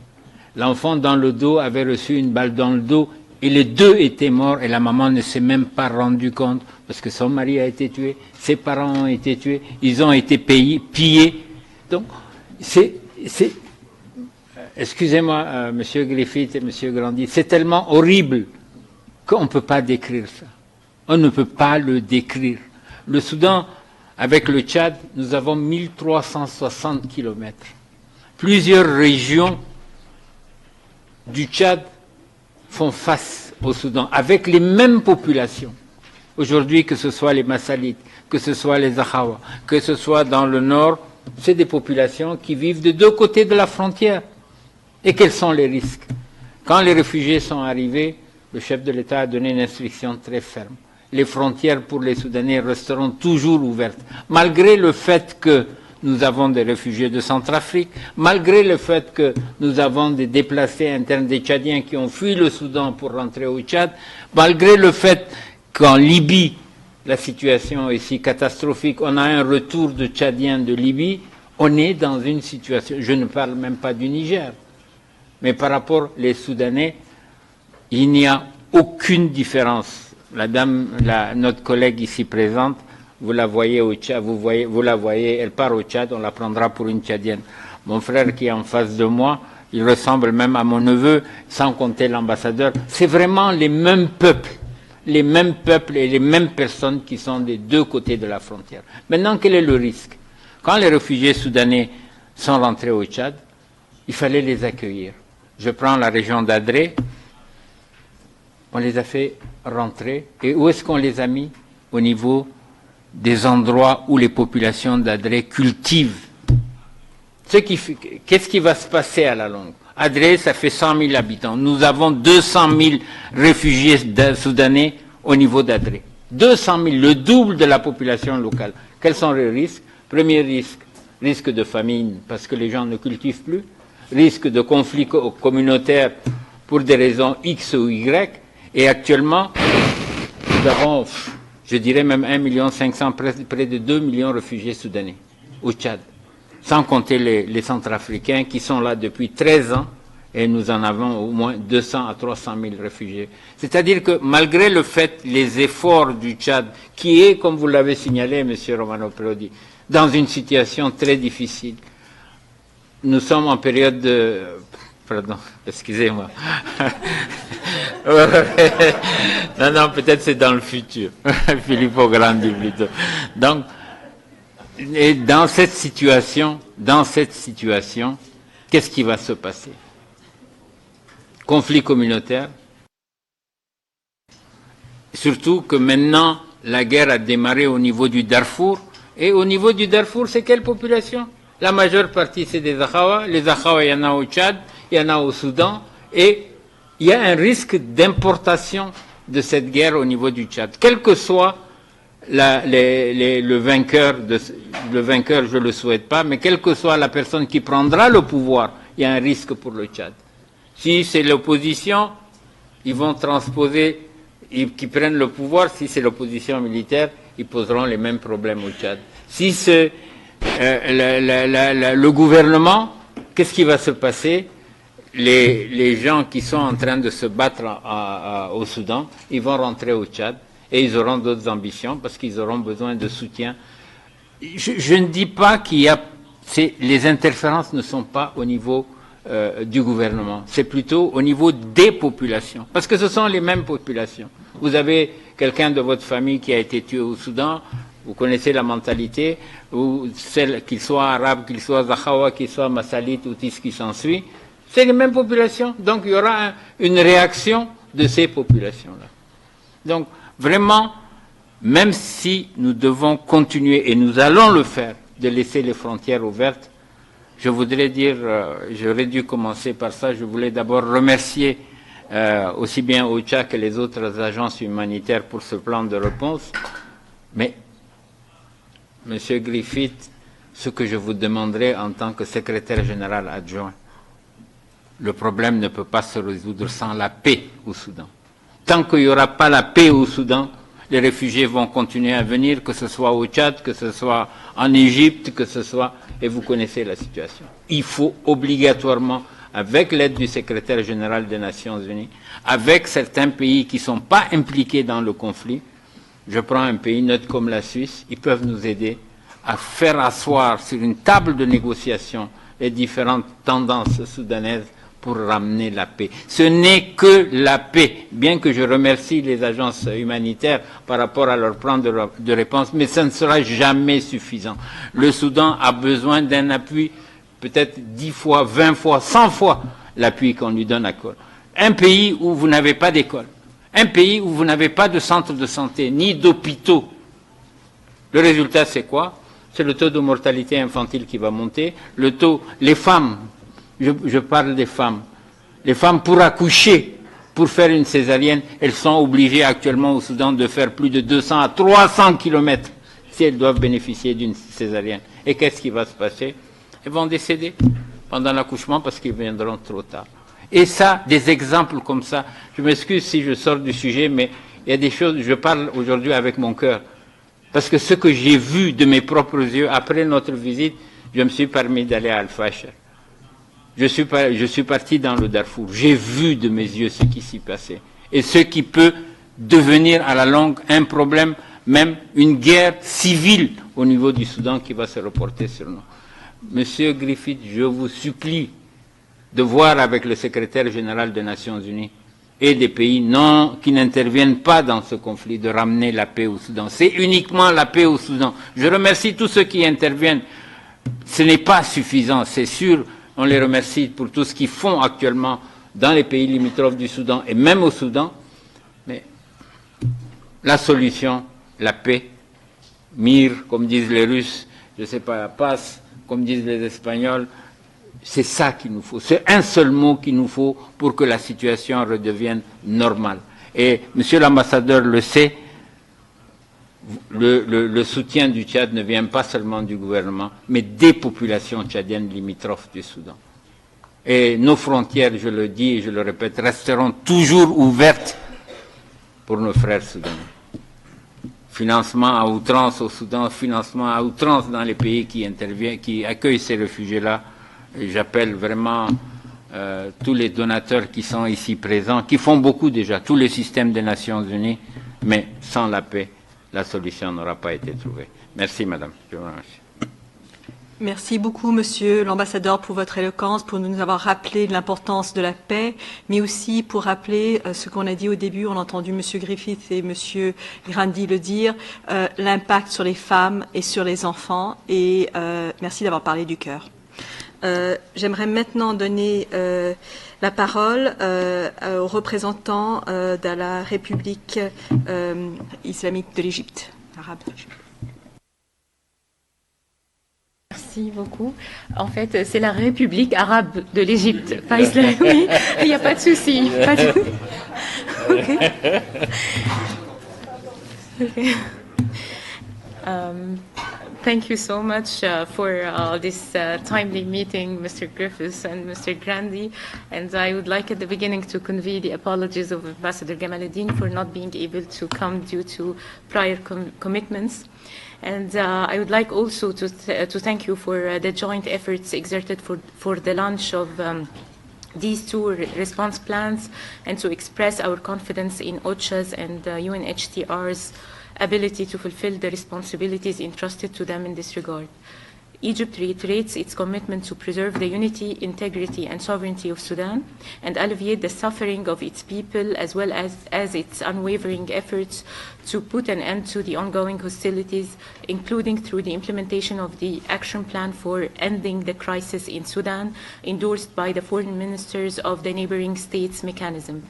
L'enfant dans le dos avait reçu une balle dans le dos et les 2 étaient morts et la maman ne s'est même pas rendue compte parce que son mari a été tué, ses parents ont été tués, ils ont été pillés. Donc, excusez-moi, Monsieur Griffiths et Monsieur Grandi, c'est tellement horrible qu'on ne peut pas décrire ça. On ne peut pas le décrire. Le Soudan, avec le Tchad, nous avons 1360 kilomètres. Plusieurs régions du Tchad font face au Soudan, avec les mêmes populations. Aujourd'hui, que ce soit les Massalites, que ce soit les Ahawa, que ce soit dans le nord, c'est des populations qui vivent de 2 côtés de la frontière. Et quels sont les risques? Quand les réfugiés sont arrivés, le chef de l'État a donné une instruction très ferme. Les frontières pour les Soudanais resteront toujours ouvertes, malgré le fait que nous avons des réfugiés de Centrafrique, malgré le fait que nous avons des déplacés internes des Tchadiens qui ont fui le Soudan pour rentrer au Tchad, malgré le fait qu'en Libye, la situation est si catastrophique, on a un retour de Tchadiens de Libye, on est dans une situation, je ne parle même pas du Niger, mais par rapport aux Soudanais, il n'y a aucune différence. Notre collègue ici présente, vous la voyez au Tchad, vous la voyez, elle part au Tchad, on la prendra pour une Tchadienne. Mon frère qui est en face de moi, il ressemble même à mon neveu, sans compter l'ambassadeur. C'est vraiment les mêmes peuples et les mêmes personnes qui sont des deux côtés de la frontière. Maintenant, quel est le risque? Quand les réfugiés soudanais sont rentrés au Tchad, il fallait les accueillir. Je prends la région d'Adré, on les a fait rentrer. Et où est-ce qu'on les a mis? Au niveau des endroits où les populations d'Adré cultivent. Qu'est-ce qui va se passer à la longue? Adré, ça fait 100 000 habitants. Nous avons 200 000 réfugiés soudanais au niveau d'Adré. 200 000, le double de la population locale. Quels sont les risques? Premier risque, risque de famine, parce que les gens ne cultivent plus. Risque de conflit communautaire pour des raisons X ou Y. Et actuellement, nous avons, je dirais même 1,5 million, près de 2 millions de réfugiés soudanais au Tchad. Sans compter les Centrafricains qui sont là depuis 13 ans et nous en avons au moins 200 à 300 000 réfugiés. C'est-à-dire que malgré le fait, les efforts du Tchad, qui est, comme vous l'avez signalé, M. Romano Prodi, dans une situation très difficile, nous sommes en période de... Pardon, excusez-moi. Non, peut-être c'est dans le futur. Filippo Grandi plutôt. Donc, et dans cette situation, qu'est-ce qui va se passer? Conflit communautaire. Surtout que maintenant, la guerre a démarré au niveau du Darfour. Et au niveau du Darfour, c'est quelle population? La majeure partie, c'est des Zahawa. Les Zahawa, il y en a au Tchad, il y en a au Soudan. Et il y a un risque d'importation de cette guerre au niveau du Tchad. Quel que soit le vainqueur, je ne le souhaite pas, mais quelle que soit la personne qui prendra le pouvoir, il y a un risque pour le Tchad. Si c'est l'opposition, ils vont transposer, qui prennent le pouvoir. Si c'est l'opposition militaire, ils poseront les mêmes problèmes au Tchad. Si c'est le gouvernement, qu'est-ce qui va se passer? Les gens qui sont en train de se battre au Soudan, ils vont rentrer au Tchad et ils auront d'autres ambitions parce qu'ils auront besoin de soutien. Je ne dis pas qu'il y a... Les interférences ne sont pas au niveau du gouvernement, c'est plutôt au niveau des populations, parce que ce sont les mêmes populations. Vous avez quelqu'un de votre famille qui a été tué au Soudan, vous connaissez la mentalité, ou celle, qu'il soit arabe, qu'il soit Zahawa, qu'il soit Massalite ou tout ce qui s'ensuit, c'est les mêmes populations. Donc il y aura une réaction de ces populations-là. Donc vraiment, même si nous devons continuer, et nous allons le faire, de laisser les frontières ouvertes, je voudrais dire, j'aurais dû commencer par ça, je voulais d'abord remercier aussi bien OCHA que les autres agences humanitaires pour ce plan de réponse. Mais, Monsieur Griffiths, ce que je vous demanderai en tant que secrétaire général adjoint, le problème ne peut pas se résoudre sans la paix au Soudan. Tant qu'il n'y aura pas la paix au Soudan, les réfugiés vont continuer à venir, que ce soit au Tchad, que ce soit en Égypte, que ce soit... Et vous connaissez la situation. Il faut obligatoirement, avec l'aide du secrétaire général des Nations Unies, avec certains pays qui ne sont pas impliqués dans le conflit, je prends un pays neutre comme la Suisse, ils peuvent nous aider à faire asseoir sur une table de négociation les différentes tendances soudanaises pour ramener la paix. Ce n'est que la paix, bien que je remercie les agences humanitaires par rapport à leur plan de réponse, mais ça ne sera jamais suffisant. Le Soudan a besoin d'un appui peut-être 10 fois, 20 fois, 100 fois l'appui qu'on lui donne à l'école. Un pays où vous n'avez pas d'école, un pays où vous n'avez pas de centre de santé, ni d'hôpitaux. Le résultat, c'est quoi? C'est le taux de mortalité infantile qui va monter, les femmes, je parle des femmes. Les femmes pour accoucher pour faire une césarienne, elles sont obligées actuellement au Soudan de faire plus de 200 à 300 kilomètres si elles doivent bénéficier d'une césarienne. Et qu'est-ce qui va se passer? Elles vont décéder pendant l'accouchement parce qu'ils viendront trop tard. Et ça, des exemples comme ça, je m'excuse si je sors du sujet, mais il y a des choses, je parle aujourd'hui avec mon cœur. Parce que ce que j'ai vu de mes propres yeux après notre visite, je me suis permis d'aller à Al-Fasher. Je suis parti dans le Darfour. J'ai vu de mes yeux ce qui s'y passait. Et ce qui peut devenir à la longue un problème, même une guerre civile au niveau du Soudan qui va se reporter sur nous. Monsieur Griffiths, je vous supplie de voir avec le secrétaire général des Nations Unies et des pays qui n'interviennent pas dans ce conflit, de ramener la paix au Soudan. C'est uniquement la paix au Soudan. Je remercie tous ceux qui interviennent. Ce n'est pas suffisant, c'est sûr. On les remercie pour tout ce qu'ils font actuellement dans les pays limitrophes du Soudan et même au Soudan. Mais la solution, la paix, mir, comme disent les Russes, je ne sais pas, passe, comme disent les Espagnols, c'est ça qu'il nous faut. C'est un seul mot qu'il nous faut pour que la situation redevienne normale. Et Monsieur l'ambassadeur le sait, le soutien du Tchad ne vient pas seulement du gouvernement, mais des populations tchadiennes limitrophes du Soudan. Et nos frontières, je le dis et je le répète, resteront toujours ouvertes pour nos frères soudanais. Financement à outrance au Soudan, financement à outrance dans les pays qui interviennent, qui accueillent ces réfugiés-là. J'appelle vraiment tous les donateurs qui sont ici présents, qui font beaucoup déjà, tout le système des Nations Unies, mais sans la paix, la solution n'aura pas été trouvée. Merci, madame. Je vous remercie. Merci beaucoup, monsieur l'ambassadeur, pour votre éloquence, pour nous avoir rappelé l'importance de la paix, mais aussi pour rappeler ce qu'on a dit au début. On a entendu monsieur Griffiths et monsieur Grandi le dire, l'impact sur les femmes et sur les enfants. Et merci d'avoir parlé du cœur. J'aimerais maintenant donner la parole aux représentants de la République islamique de l'Égypte, arabe. Merci beaucoup. En fait, c'est la République arabe de l'Égypte, pas islamique. Oui, il n'y a pas de souci. Okay. Okay. Thank you so much for this timely meeting, Mr. Griffiths and Mr. Grandi. And I would like at the beginning to convey the apologies of Ambassador Gamaluddin for not being able to come due to prior commitments. And I would like also to thank you for the joint efforts exerted for the launch of these two response plans, and to express our confidence in OCHA's and UNHCR's ability to fulfill the responsibilities entrusted to them in this regard. Egypt reiterates its commitment to preserve the unity, integrity, and sovereignty of Sudan and alleviate the suffering of its people, as well as its unwavering efforts to put an end to the ongoing hostilities, including through the implementation of the action plan for ending the crisis in Sudan, endorsed by the foreign ministers of the neighboring states mechanism,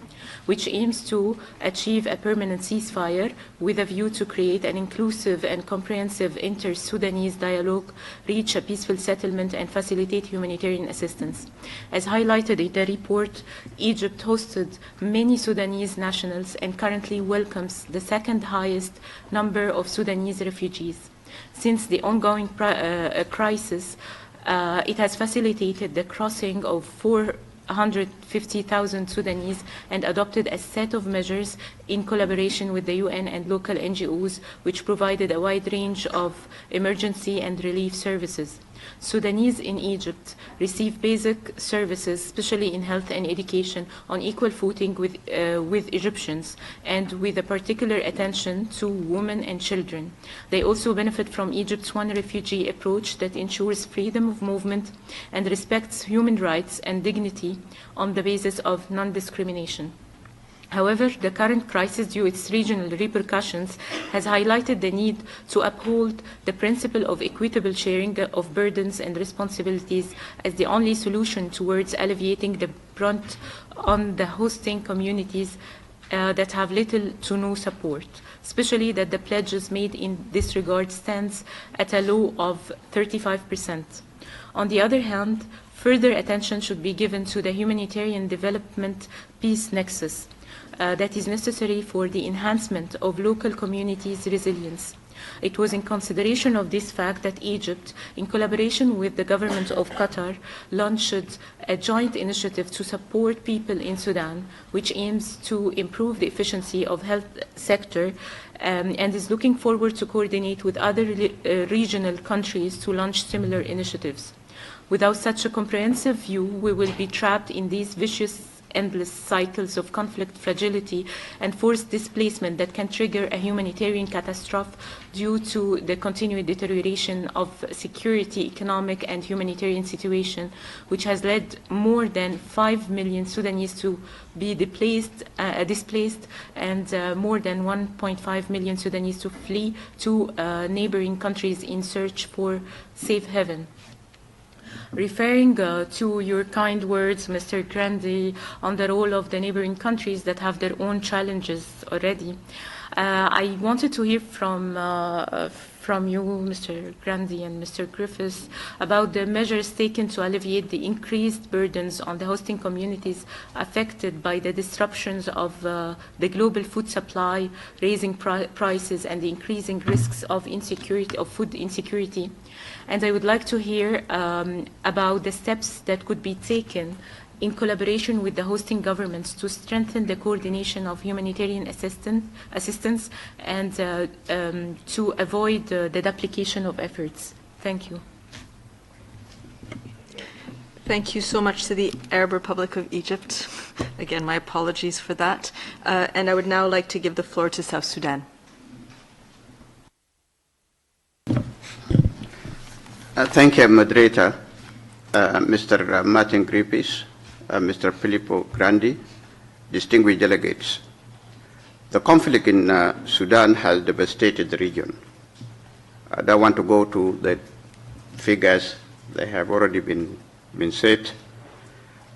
which aims to achieve a permanent ceasefire with a view to create an inclusive and comprehensive inter-Sudanese dialogue, reach a peaceful settlement, and facilitate humanitarian assistance. As highlighted in the report, Egypt hosted many Sudanese nationals and currently welcomes the second highest number of Sudanese refugees. Since the ongoing crisis, it has facilitated the crossing of 450,000 Sudanese and adopted a set of measures in collaboration with the UN and local NGOs, which provided a wide range of emergency and relief services. Sudanese in Egypt receive basic services, especially in health and education, on equal footing with Egyptians, and with a particular attention to women and children. They also benefit from Egypt's one refugee approach that ensures freedom of movement and respects human rights and dignity on the basis of non-discrimination. However, the current crisis, due to its regional repercussions, has highlighted the need to uphold the principle of equitable sharing of burdens and responsibilities as the only solution towards alleviating the brunt on the hosting communities that have little to no support, especially that the pledges made in this regard stands at a low of 35%. On the other hand, Further attention should be given to the humanitarian development peace nexus that is necessary for the enhancement of local communities' resilience. It was in consideration of this fact that Egypt, in collaboration with the government of Qatar, launched a joint initiative to support people in Sudan, which aims to improve the efficiency of health sector and is looking forward to coordinate with other regional countries to launch similar initiatives. Without such a comprehensive view, we will be trapped in these vicious endless cycles of conflict, fragility, and forced displacement that can trigger a humanitarian catastrophe due to the continued deterioration of security, economic, and humanitarian situation, which has led more than 5 million Sudanese to be displaced and more than 1.5 million Sudanese to flee to neighboring countries in search for safe haven. Referring to your kind words, Mr. Grandi, on the role of the neighboring countries that have their own challenges already, I wanted to hear from you, Mr. Grandi and Mr. Griffiths, about the measures taken to alleviate the increased burdens on the hosting communities affected by the disruptions of the global food supply, raising prices, and the increasing risks of insecurity, of food insecurity. And I would like to hear about the steps that could be taken in collaboration with the hosting governments to strengthen the coordination of humanitarian assistance and to avoid the duplication of efforts. Thank you. Thank you so much to the Arab Republic of Egypt. Again, my apologies for that. And I would now like to give the floor to South Sudan. Thank you, Moderator, Mr. Martin Griffiths, Mr. Filippo Grandi, distinguished delegates. The conflict in Sudan has devastated the region. I don't want to go to the figures. They have already been said,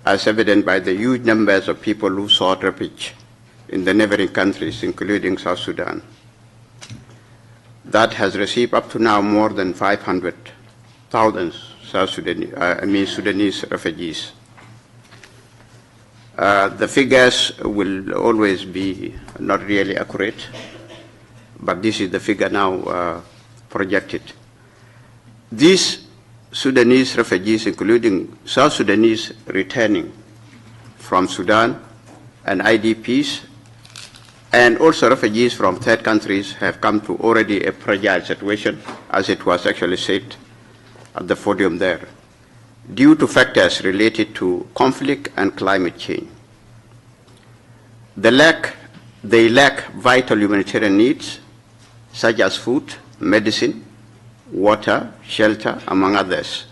as evident by the huge numbers of people who sought refuge in the neighboring countries, including South Sudan. That has received up to now more than 500,000 Sudanese refugees. The figures will always be not really accurate, but this is the figure now projected. These Sudanese refugees, including South Sudanese returning from Sudan and IDPs, and also refugees from third countries, have come to already a fragile situation, as it was actually said at the podium there, due to factors related to conflict and climate change. They lack vital humanitarian needs, such as food, medicine, water, shelter, among others.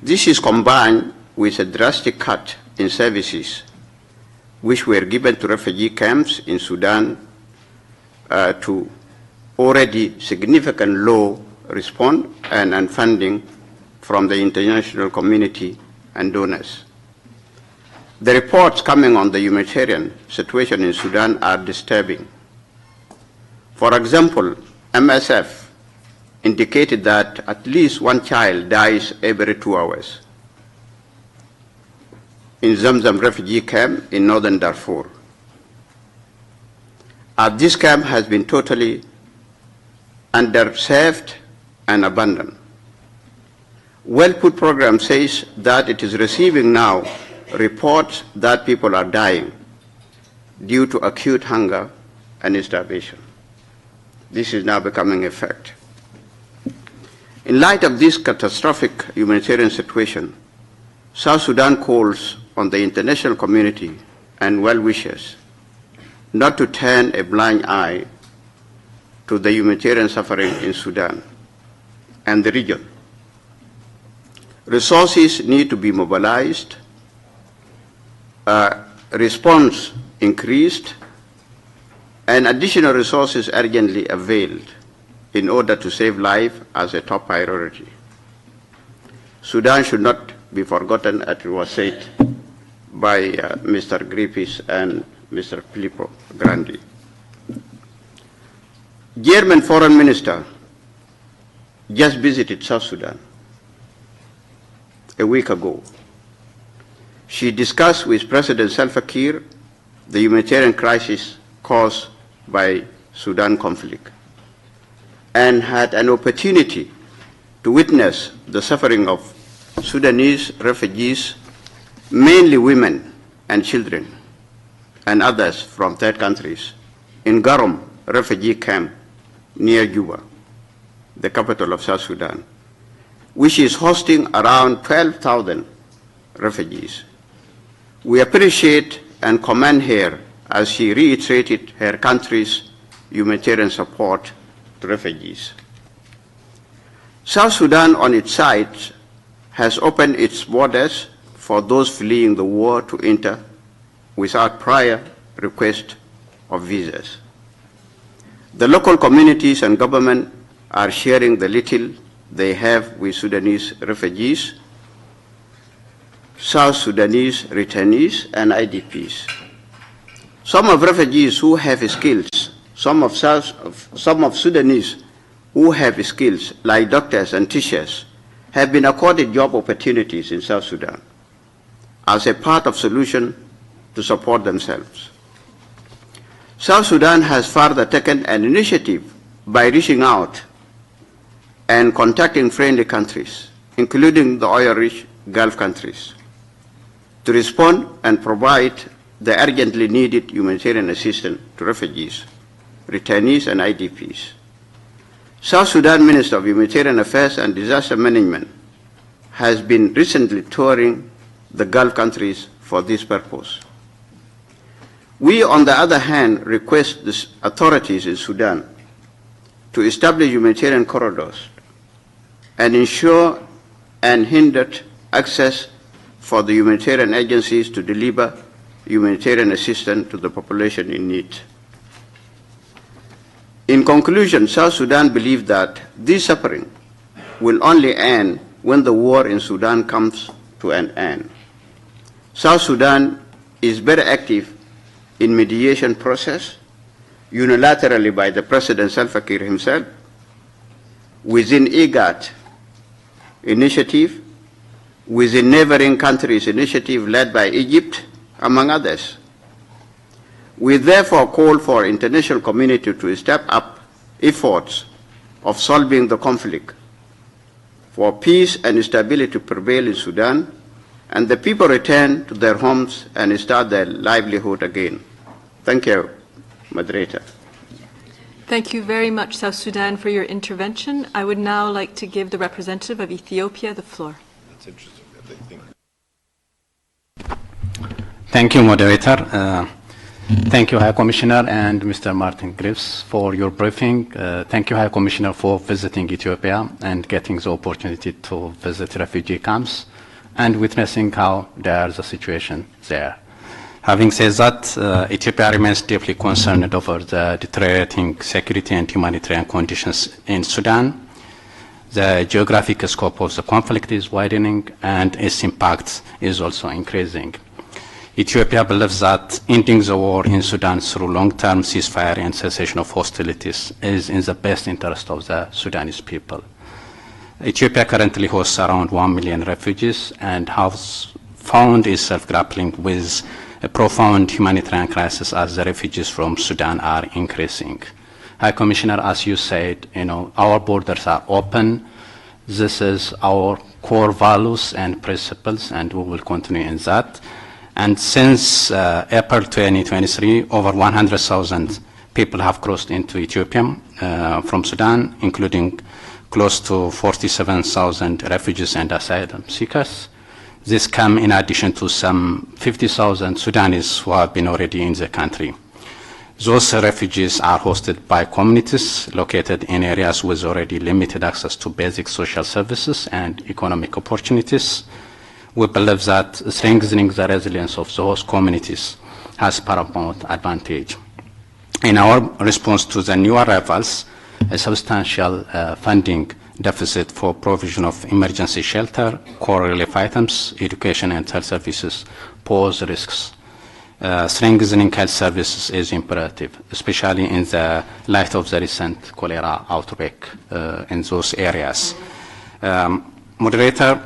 This is combined with a drastic cut in services which were given to refugee camps in Sudan to already significant low response and funding from the international community and donors. The reports coming on the humanitarian situation in Sudan are disturbing. For example, MSF indicated that at least one child dies every 2 hours in Zamzam refugee camp in northern Darfur. This camp has been totally underserved and abandoned. Well Food Program says that it is receiving now reports that people are dying due to acute hunger and starvation. This is now becoming a fact. In light of this catastrophic humanitarian situation, South Sudan calls on the international community and well-wishers not to turn a blind eye to the humanitarian suffering in Sudan and the region. Resources need to be mobilized, response increased, and additional resources urgently availed in order to save life as a top priority. Sudan should not be forgotten, as it was said by Mr. Griffiths and Mr. Filippo Grandi. German Foreign Minister just visited South Sudan. a week ago. She discussed with President Salva Kiir the humanitarian crisis caused by Sudan conflict and had an opportunity to witness the suffering of Sudanese refugees, mainly women and children and others from third countries, in Garum refugee camp near Juba, the capital of South Sudan, which is hosting around 12,000 refugees. We appreciate and commend her as she reiterated her country's humanitarian support to refugees. South Sudan, on its side, has opened its borders for those fleeing the war to enter without prior request of visas. The local communities and government are sharing the little they have with Sudanese refugees, South Sudanese returnees, and IDPs. Some of refugees who have skills, some of Sudanese who have skills, like doctors and teachers, have been accorded job opportunities in South Sudan as a part of solution to support themselves. South Sudan has further taken an initiative by reaching out and contacting friendly countries, including the oil-rich Gulf countries, to respond and provide the urgently needed humanitarian assistance to refugees, returnees, and IDPs. South Sudan Minister of Humanitarian Affairs and Disaster Management has been recently touring the Gulf countries for this purpose. We, on the other hand, request the authorities in Sudan to establish humanitarian corridors and ensure unhindered access for the humanitarian agencies to deliver humanitarian assistance to the population in need. In conclusion, South Sudan believes that this suffering will only end when the war in Sudan comes to an end. South Sudan is very active in mediation process, unilaterally by the President Salva Kiir himself, within IGAD initiative, within neighboring countries initiative led by Egypt, among others. We therefore call for international community to step up efforts of solving the conflict, for peace and stability to prevail in Sudan, and the people return to their homes and start their livelihood again. Thank you, moderator. Thank you very much, South Sudan, for your intervention. I would now like to give the representative of Ethiopia the floor. That's interesting. Thank you, moderator. Thank you, High Commissioner and Mr. Martin Griffiths, for your briefing. Thank you, High Commissioner, for visiting Ethiopia and getting the opportunity to visit refugee camps and witnessing how there's a situation there. Having said that, Ethiopia remains deeply concerned over the deteriorating security and humanitarian conditions in Sudan. The geographic scope of the conflict is widening and its impact is also increasing. Ethiopia believes that ending the war in Sudan through long-term ceasefire and cessation of hostilities is in the best interest of the Sudanese people. Ethiopia currently hosts around 1 million refugees and has found itself grappling with a profound humanitarian crisis as the refugees from Sudan are increasing. High Commissioner, as you said, our borders are open. This is our core values and principles, and we will continue in that. And since April 2023, over 100,000 people have crossed into Ethiopia from Sudan, including close to 47,000 refugees and asylum seekers. This come in addition to some 50,000 Sudanese who have been already in the country. Those refugees are hosted by communities located in areas with already limited access to basic social services and economic opportunities. We believe that strengthening the resilience of the host communities has paramount advantage. In our response to the new arrivals, a substantial funding deficit for provision of emergency shelter, core relief items, education and health services pose risks. Strengthening health services is imperative, especially in the light of the recent cholera outbreak in those areas. Moderator,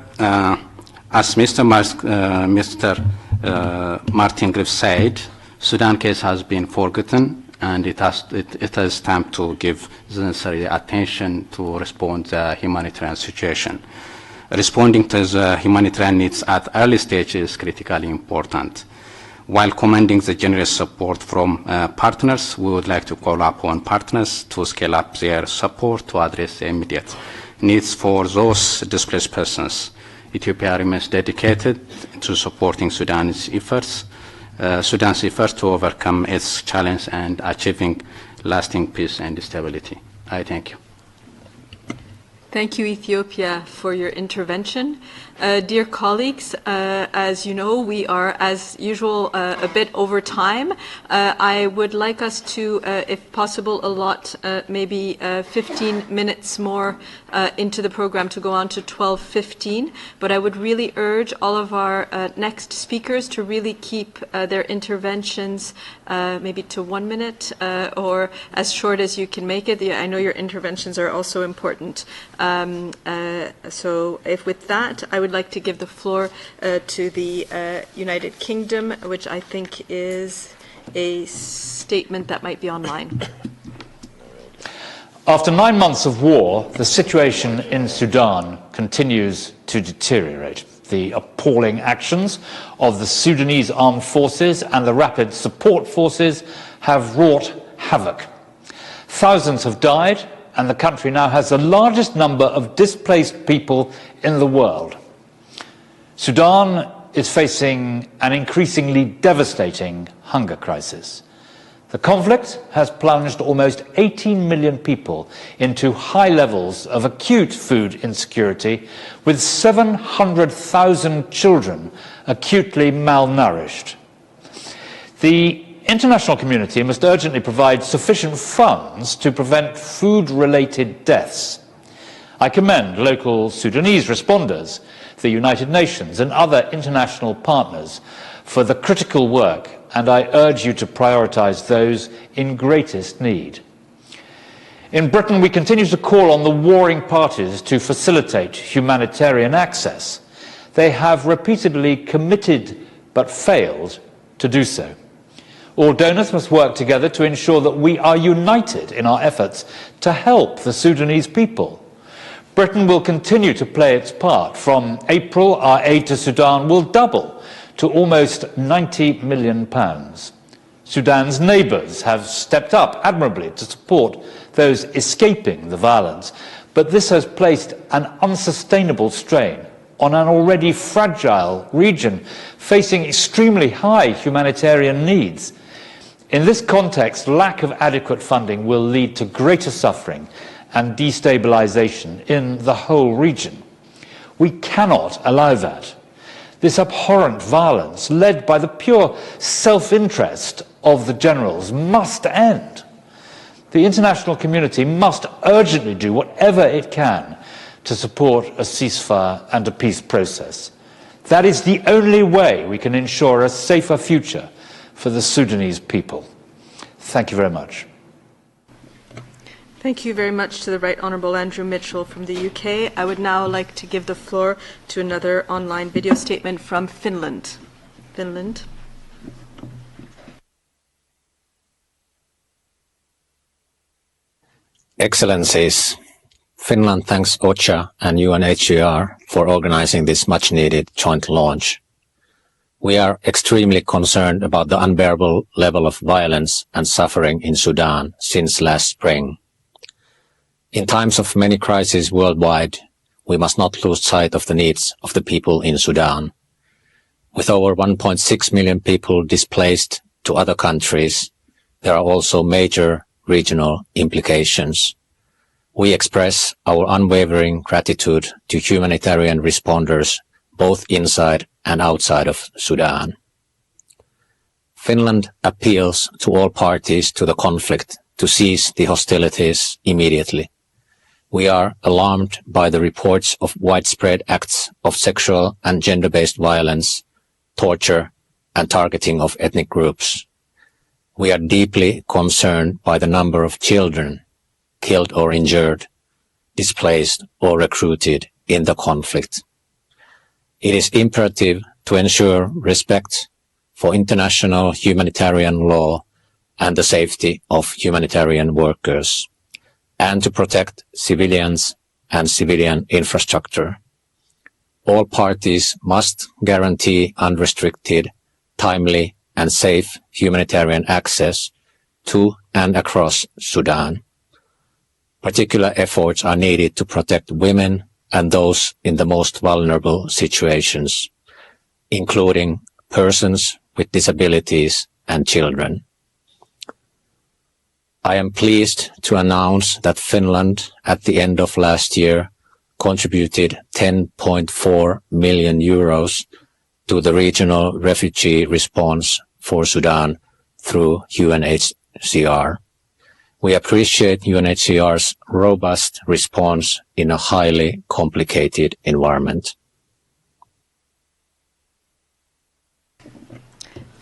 As Mr. Martin Griffiths said, Sudan case has been forgotten, and it has time to give the necessary attention to respond to the humanitarian situation. Responding to the humanitarian needs at early stages is critically important. While commending the generous support from partners, we would like to call upon partners to scale up their support to address the immediate needs for those displaced persons. Ethiopia remains dedicated to supporting Sudan's efforts to overcome its challenge and achieving lasting peace and stability. I thank you. Thank you, Ethiopia, for your intervention. Dear colleagues, as you know, we are, as usual, a bit over time. I would like us to, if possible, allot maybe 15 minutes more into the program to go on to 12:15. But I would really urge all of our next speakers to really keep their interventions maybe to 1 minute or as short as you can make it. I know your interventions are also important. So if with that, I would like to give the floor to the United Kingdom, which I think is a statement that might be online. After 9 months of war, the situation in Sudan continues to deteriorate. The appalling actions of the Sudanese armed forces and the rapid support forces have wrought havoc. Thousands have died, and the country now has the largest number of displaced people in the world. Sudan is facing an increasingly devastating hunger crisis. The conflict has plunged almost 18 million people into high levels of acute food insecurity, with 700,000 children acutely malnourished. The international community must urgently provide sufficient funds to prevent food-related deaths. I commend local Sudanese responders, the United Nations and other international partners for the critical work, and I urge you to prioritise those in greatest need. In Britain, we continue to call on the warring parties to facilitate humanitarian access. They have repeatedly committed but failed to do so. All donors must work together to ensure that we are united in our efforts to help the Sudanese people. Britain will continue to play its part. From April, our aid to Sudan will double to almost £90 million. Sudan's neighbours have stepped up admirably to support those escaping the violence, but this has placed an unsustainable strain on an already fragile region facing extremely high humanitarian needs. In this context, lack of adequate funding will lead to greater suffering and destabilisation in the whole region. We cannot allow that. This abhorrent violence, led by the pure self-interest of the generals, must end. The international community must urgently do whatever it can to support a ceasefire and a peace process. That is the only way we can ensure a safer future for the Sudanese people. Thank you very much. Thank you very much to the Right Honourable Andrew Mitchell from the UK. I would now like to give the floor to another online video statement from Finland. Finland. Excellencies, Finland thanks OCHA and UNHCR for organizing this much-needed joint launch. We are extremely concerned about the unbearable level of violence and suffering in Sudan since last spring. In times of many crises worldwide, we must not lose sight of the needs of the people in Sudan. With over 1.6 million people displaced to other countries, there are also major regional implications. We express our unwavering gratitude to humanitarian responders both inside and outside of Sudan. Finland appeals to all parties to the conflict to cease the hostilities immediately. We are alarmed by the reports of widespread acts of sexual and gender-based violence, torture, and targeting of ethnic groups. We are deeply concerned by the number of children killed or injured, displaced or recruited in the conflict. It is imperative to ensure respect for international humanitarian law and the safety of humanitarian workers, and to protect civilians and civilian infrastructure. All parties must guarantee unrestricted, timely, and safe humanitarian access to and across Sudan. Particular efforts are needed to protect women and those in the most vulnerable situations, including persons with disabilities and children. I am pleased to announce that Finland, at the end of last year, contributed 10.4 million euros to the regional refugee response for Sudan through UNHCR. We appreciate UNHCR's robust response in a highly complicated environment.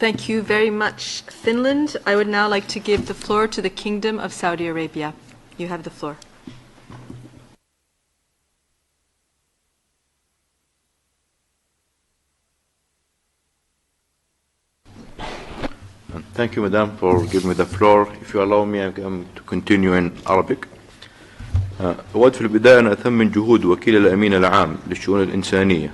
Thank you very much, Finland. I would now like to give the floor to the Kingdom of Saudi Arabia. You have the floor. Thank you, Madam, for giving me the floor. If you allow me, I'm going to continue in Arabic. أود في البداية أن أثمن جهود وكيل الأمين العام للشؤون الإنسانية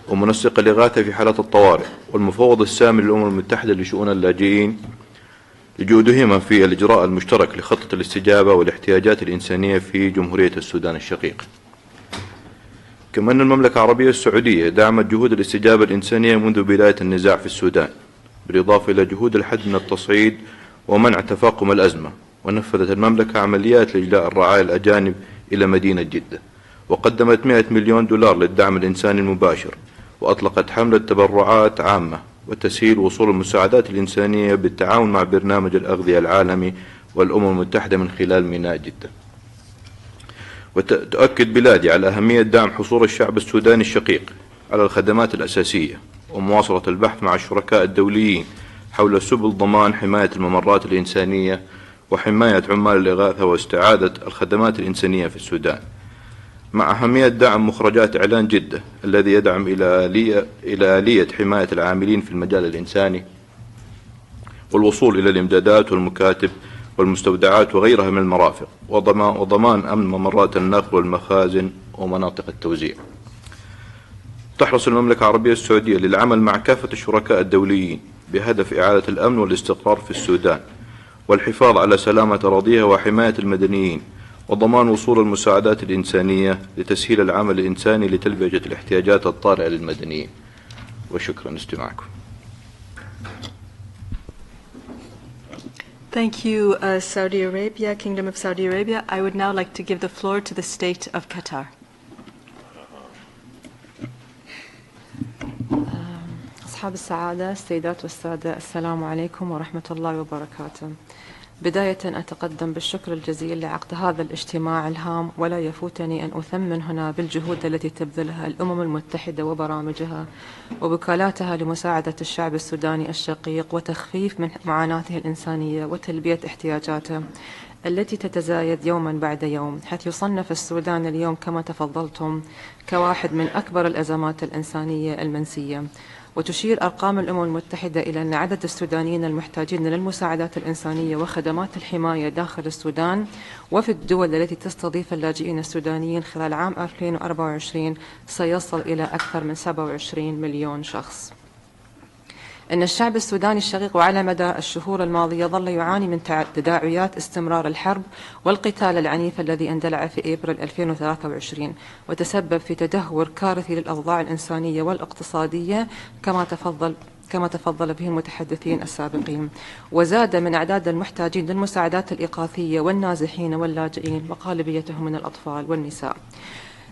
ومنسق الإغاثة في حالات الطوارئ والمفوض السامي للأمم المتحدة لشؤون اللاجئين لجهودهما في الإجراء المشترك لخطة الاستجابة والاحتياجات الإنسانية في جمهورية السودان الشقيق. كما أن المملكة العربية السعودية دعمت جهود الاستجابة الإنسانية منذ بداية النزاع في السودان، بالإضافة إلى جهود الحد من التصعيد ومنع تفاقم الأزمة. ونفذت المملكة عمليات لإجلاء الرعايا الأجانب إلى مدينة جدة، وقدمت 100 مليون دولار للدعم الإنساني المباشر، وأطلقت حملة تبرعات عامة وتسهيل وصول المساعدات الإنسانية بالتعاون مع برنامج الأغذية العالمي والأمم المتحدة من خلال ميناء جدة. وتؤكد بلادي على أهمية دعم حصول الشعب السوداني الشقيق على الخدمات الأساسية ومواصلة البحث مع الشركاء الدوليين حول سبل ضمان حماية الممرات الإنسانية وحماية عمال الإغاثة واستعادة الخدمات الإنسانية في السودان، مع أهمية دعم مخرجات إعلان جدة الذي يدعم إلى آلية حماية العاملين في المجال الإنساني والوصول إلى الإمدادات والمكاتب والمستودعات وغيرها من المرافق، وضمان أمن ممرات النقل والمخازن ومناطق التوزيع. تحرص المملكة العربية السعودية للعمل مع كافة الشركاء الدوليين بهدف إعادة الأمن والاستقرار في السودان والحفاظ على سلامة أراضيها وحماية المدنيين وضمان وصول المساعدات الإنسانية لتسهيل العمل الإنساني لتلبية الاحتياجات الطارئة للمدنيين. وشكرا لاستماعكم. Thank you, Saudi Arabia, Kingdom of Saudi Arabia. I would now like to give the floor to the State of Qatar. أصحاب السعادة، السيدات والسادة، السلام عليكم ورحمة الله وبركاته. بداية أتقدم بالشكر الجزيل لعقد هذا الاجتماع الهام، ولا يفوتني أن أثمن هنا بالجهود التي تبذلها الأمم المتحدة وبرامجها ووكالاتها لمساعدة الشعب السوداني الشقيق وتخفيف من معاناته الإنسانية وتلبية احتياجاته التي تتزايد يوما بعد يوم، حيث يصنف السودان اليوم كما تفضلتم كواحد من أكبر الأزمات الإنسانية المنسية. وتشير أرقام الأمم المتحدة إلى أن عدد السودانيين المحتاجين للمساعدات الإنسانية وخدمات الحماية داخل السودان وفي الدول التي تستضيف اللاجئين السودانيين خلال عام 2024 سيصل إلى أكثر من 27 مليون شخص. أن الشعب السوداني الشقيق وعلى مدى الشهور الماضية ظل يعاني من تداعيات استمرار الحرب والقتال العنيف الذي اندلع في أبريل 2023 وتسبب في تدهور كارثي للأوضاع الإنسانية والاقتصادية كما تفضل به المتحدثين السابقين، وزاد من أعداد المحتاجين للمساعدات الإغاثية والنازحين واللاجئين وغالبيتهم من الأطفال والنساء.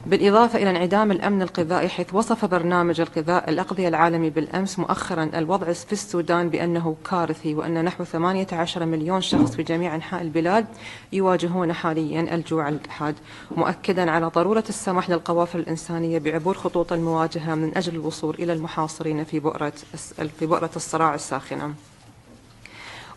بالإضافة إلى انعدام الأمن الغذائي، حيث وصف برنامج الأغذية العالمي بالأمس مؤخرا الوضع في السودان بأنه كارثي، وأن نحو 18 مليون شخص في جميع أنحاء البلاد يواجهون حاليا الجوع الحاد، مؤكدا على ضرورة السماح للقوافل الإنسانية بعبور خطوط المواجهة من أجل الوصول إلى المحاصرين في بؤرة الصراع الساخنة.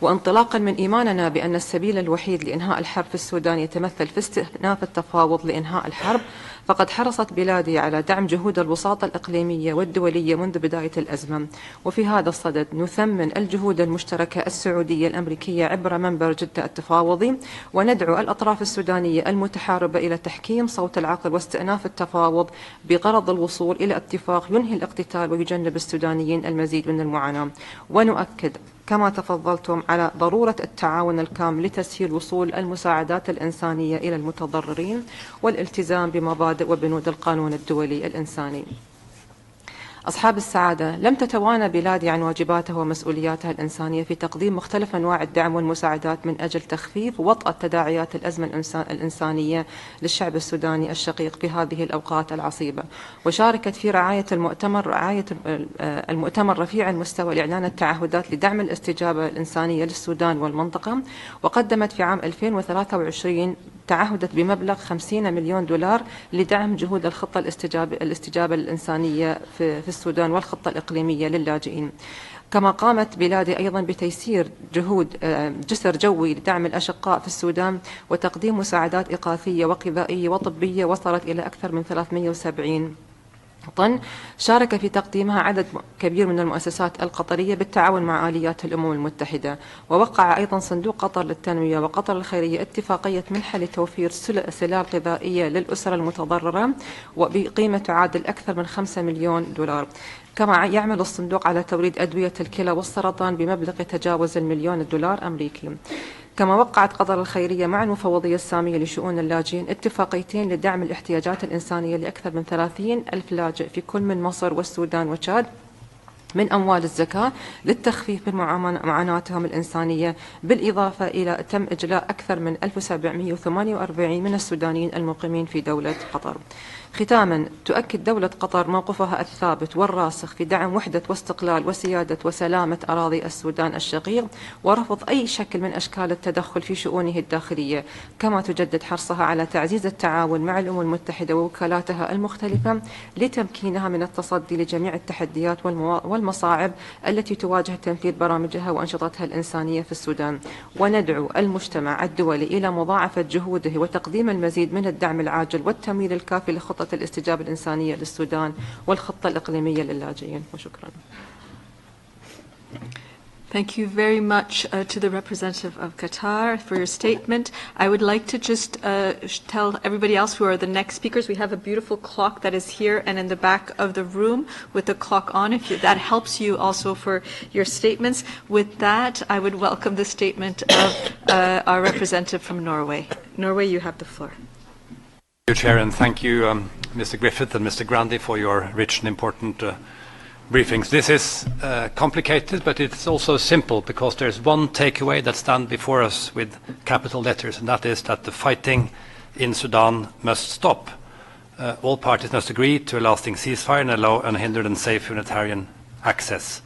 وانطلاقا من إيماننا بأن السبيل الوحيد لإنهاء الحرب في السودان يتمثل في استئناف التفاوض لإنهاء الحرب، فقد حرصت بلادي على دعم جهود الوساطة الإقليمية والدولية منذ بداية الأزمة. وفي هذا الصدد نثمن الجهود المشتركة السعودية الأمريكية عبر منبر جدة التفاوضي، وندعو الأطراف السودانية المتحاربة إلى تحكيم صوت العقل واستئناف التفاوض بغرض الوصول إلى اتفاق ينهي الاقتتال ويجنب السودانيين المزيد من المعاناة. ونؤكد كما تفضلتم على ضرورة التعاون الكامل لتسهيل وصول المساعدات الإنسانية إلى المتضررين والالتزام بمبادئ وبنود القانون الدولي الإنساني. أصحاب السعادة، لم تتوانى بلادي عن واجباتها ومسؤولياتها الإنسانية في تقديم مختلف أنواع الدعم والمساعدات من أجل تخفيف وطأة تداعيات الأزمة الإنسانية للشعب السوداني الشقيق في هذه الأوقات العصيبة، وشاركت في رعاية المؤتمر رفيع المستوى لإعلان التعهدات لدعم الاستجابة الإنسانية للسودان والمنطقة، وقدمت في عام 2023 تعهدت بمبلغ 50 مليون دولار لدعم جهود الخطة الاستجابة الإنسانية في السودان والخطة الإقليمية للاجئين. كما قامت بلادي أيضا بتيسير جهود جسر جوي لدعم الأشقاء في السودان وتقديم مساعدات إغاثية وغذائية وطبية وصلت إلى أكثر من 370 طن. شارك في تقديمها عدد كبير من المؤسسات القطرية بالتعاون مع آليات الأمم المتحدة. ووقع أيضا صندوق قطر للتنمية وقطر الخيرية اتفاقية منحة لتوفير سلال غذائية للأسر المتضررة وبقيمة تعادل أكثر من 5 مليون دولار. كما يعمل الصندوق على توريد أدوية الكلى والسرطان بمبلغ يتجاوز $1,000,000 أمريكي. كما وقعت قطر الخيرية مع المفوضية السامية لشؤون اللاجئين اتفاقيتين لدعم الاحتياجات الإنسانية لأكثر من 30,000 لاجئ في كل من مصر والسودان وتشاد من أموال الزكاة للتخفيف من معاناتهم الإنسانية، بالإضافة إلى تم إجلاء أكثر من 1748 من السودانيين المقيمين في دولة قطر. ختاما، تؤكد دولة قطر موقفها الثابت والراسخ في دعم وحدة واستقلال وسيادة وسلامة أراضي السودان الشقيق ورفض أي شكل من أشكال التدخل في شؤونه الداخلية، كما تجدد حرصها على تعزيز التعاون مع الأمم المتحدة ووكالاتها المختلفة لتمكينها من التصدي لجميع التحديات والمصاعب التي تواجه تنفيذ برامجها وأنشطتها الإنسانية في السودان. وندعو المجتمع الدولي إلى مضاعفة جهوده وتقديم المزيد من الدعم العاجل والتمويل الكافي لخطة الاستجابة الإنسانية للسودان والخطة الإقليمية للاجئين. وشكرا. Thank you very much to the representative of Qatar for your statement. I would like to just tell everybody else who are the next speakers, we have a beautiful clock that is here and in the back of the room with the clock on. If that helps you also for your statements. With that, I would welcome the statement of our representative from Norway. Norway, you have the floor. Thank you, Chair, and thank you, Mr. Griffiths and Mr. Grandi, for your rich and important briefings. This is complicated, but it's also simple because there's one takeaway that stands before us with capital letters, and that is that the fighting in Sudan must stop. All parties must agree to a lasting ceasefire and allow unhindered and safe humanitarian access.